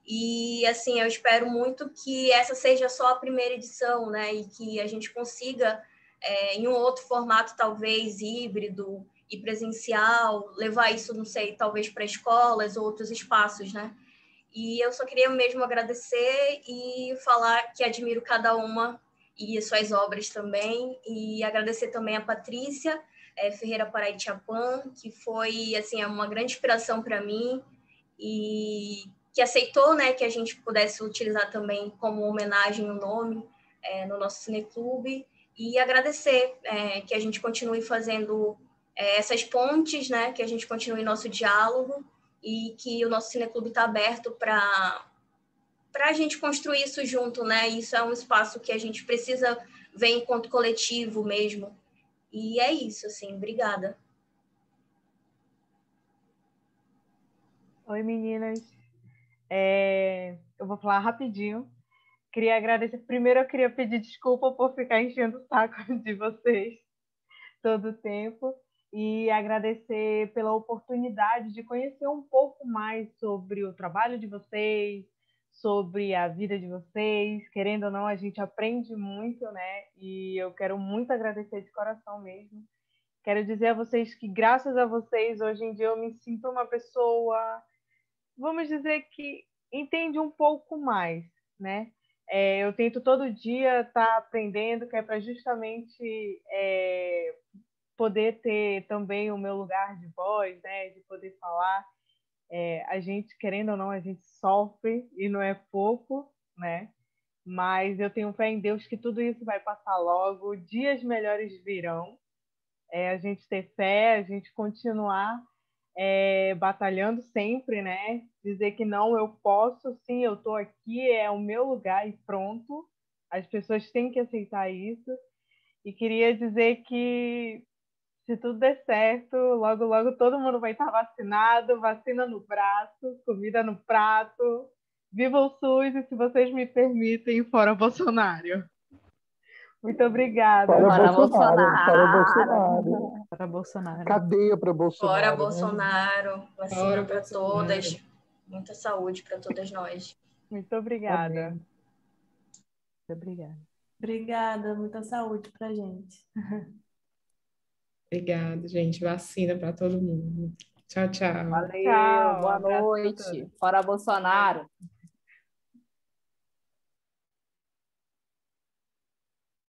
S7: E, assim, eu espero muito que essa seja só a primeira edição, né? E que a gente consiga, em um outro formato, talvez híbrido e presencial, levar isso, não sei, talvez para escolas ou outros espaços, né? E eu só queria mesmo agradecer e falar que admiro cada uma e suas obras também, e agradecer também a Patrícia Ferreira Paraitiapã, que foi assim, uma grande inspiração para mim, e que aceitou, né, que a gente pudesse utilizar também como homenagem o nome no nosso cineclube, e agradecer que a gente continue fazendo essas pontes, né, que a gente continue nosso diálogo, e que o nosso cineclube está aberto para a gente construir isso junto, né? Isso é um espaço que a gente precisa ver enquanto coletivo mesmo. E é isso, assim, obrigada.
S1: Oi, meninas. Eu vou falar rapidinho. Queria agradecer. Primeiro, eu queria pedir desculpa por ficar enchendo o saco de vocês todo o tempo e agradecer pela oportunidade de conhecer um pouco mais sobre o trabalho de vocês, sobre a vida de vocês. Querendo ou não, a gente aprende muito, né? E eu quero muito agradecer de coração mesmo. Quero dizer a vocês que, graças a vocês, hoje em dia eu me sinto uma pessoa, vamos dizer que entende um pouco mais, né? Eu tento todo dia estar aprendendo, que é para justamente poder ter também o meu lugar de voz, né? De poder falar. A gente, querendo ou não, a gente sofre e não é pouco, né? Mas eu tenho fé em Deus que tudo isso vai passar logo, dias melhores virão. A gente ter fé, a gente continuar batalhando sempre, né? Dizer que não, eu posso, sim, eu estou aqui, é o meu lugar e pronto. As pessoas têm que aceitar isso. E queria dizer que, se tudo der certo, logo, logo todo mundo vai estar vacinado, vacina no braço, comida no prato. Viva o SUS e, se vocês me permitem, fora Bolsonaro. Muito obrigada.
S3: Para Bolsonaro,
S2: Bolsonaro.
S3: para Bolsonaro.
S5: Para Bolsonaro.
S3: Cadeia para Bolsonaro.
S7: Fora
S3: né?
S7: Bolsonaro, vacina para
S6: Bolsonaro.
S7: todas, muita saúde para todas nós.
S1: Muito obrigada.
S3: Amém.
S5: Muito obrigada.
S4: Obrigada, muita saúde pra gente.
S6: Obrigada, gente. Vacina para todo mundo. Tchau, tchau.
S5: Valeu,
S1: Tchau,
S5: boa
S1: abraço pra
S5: noite.
S1: todos.
S5: Fora Bolsonaro.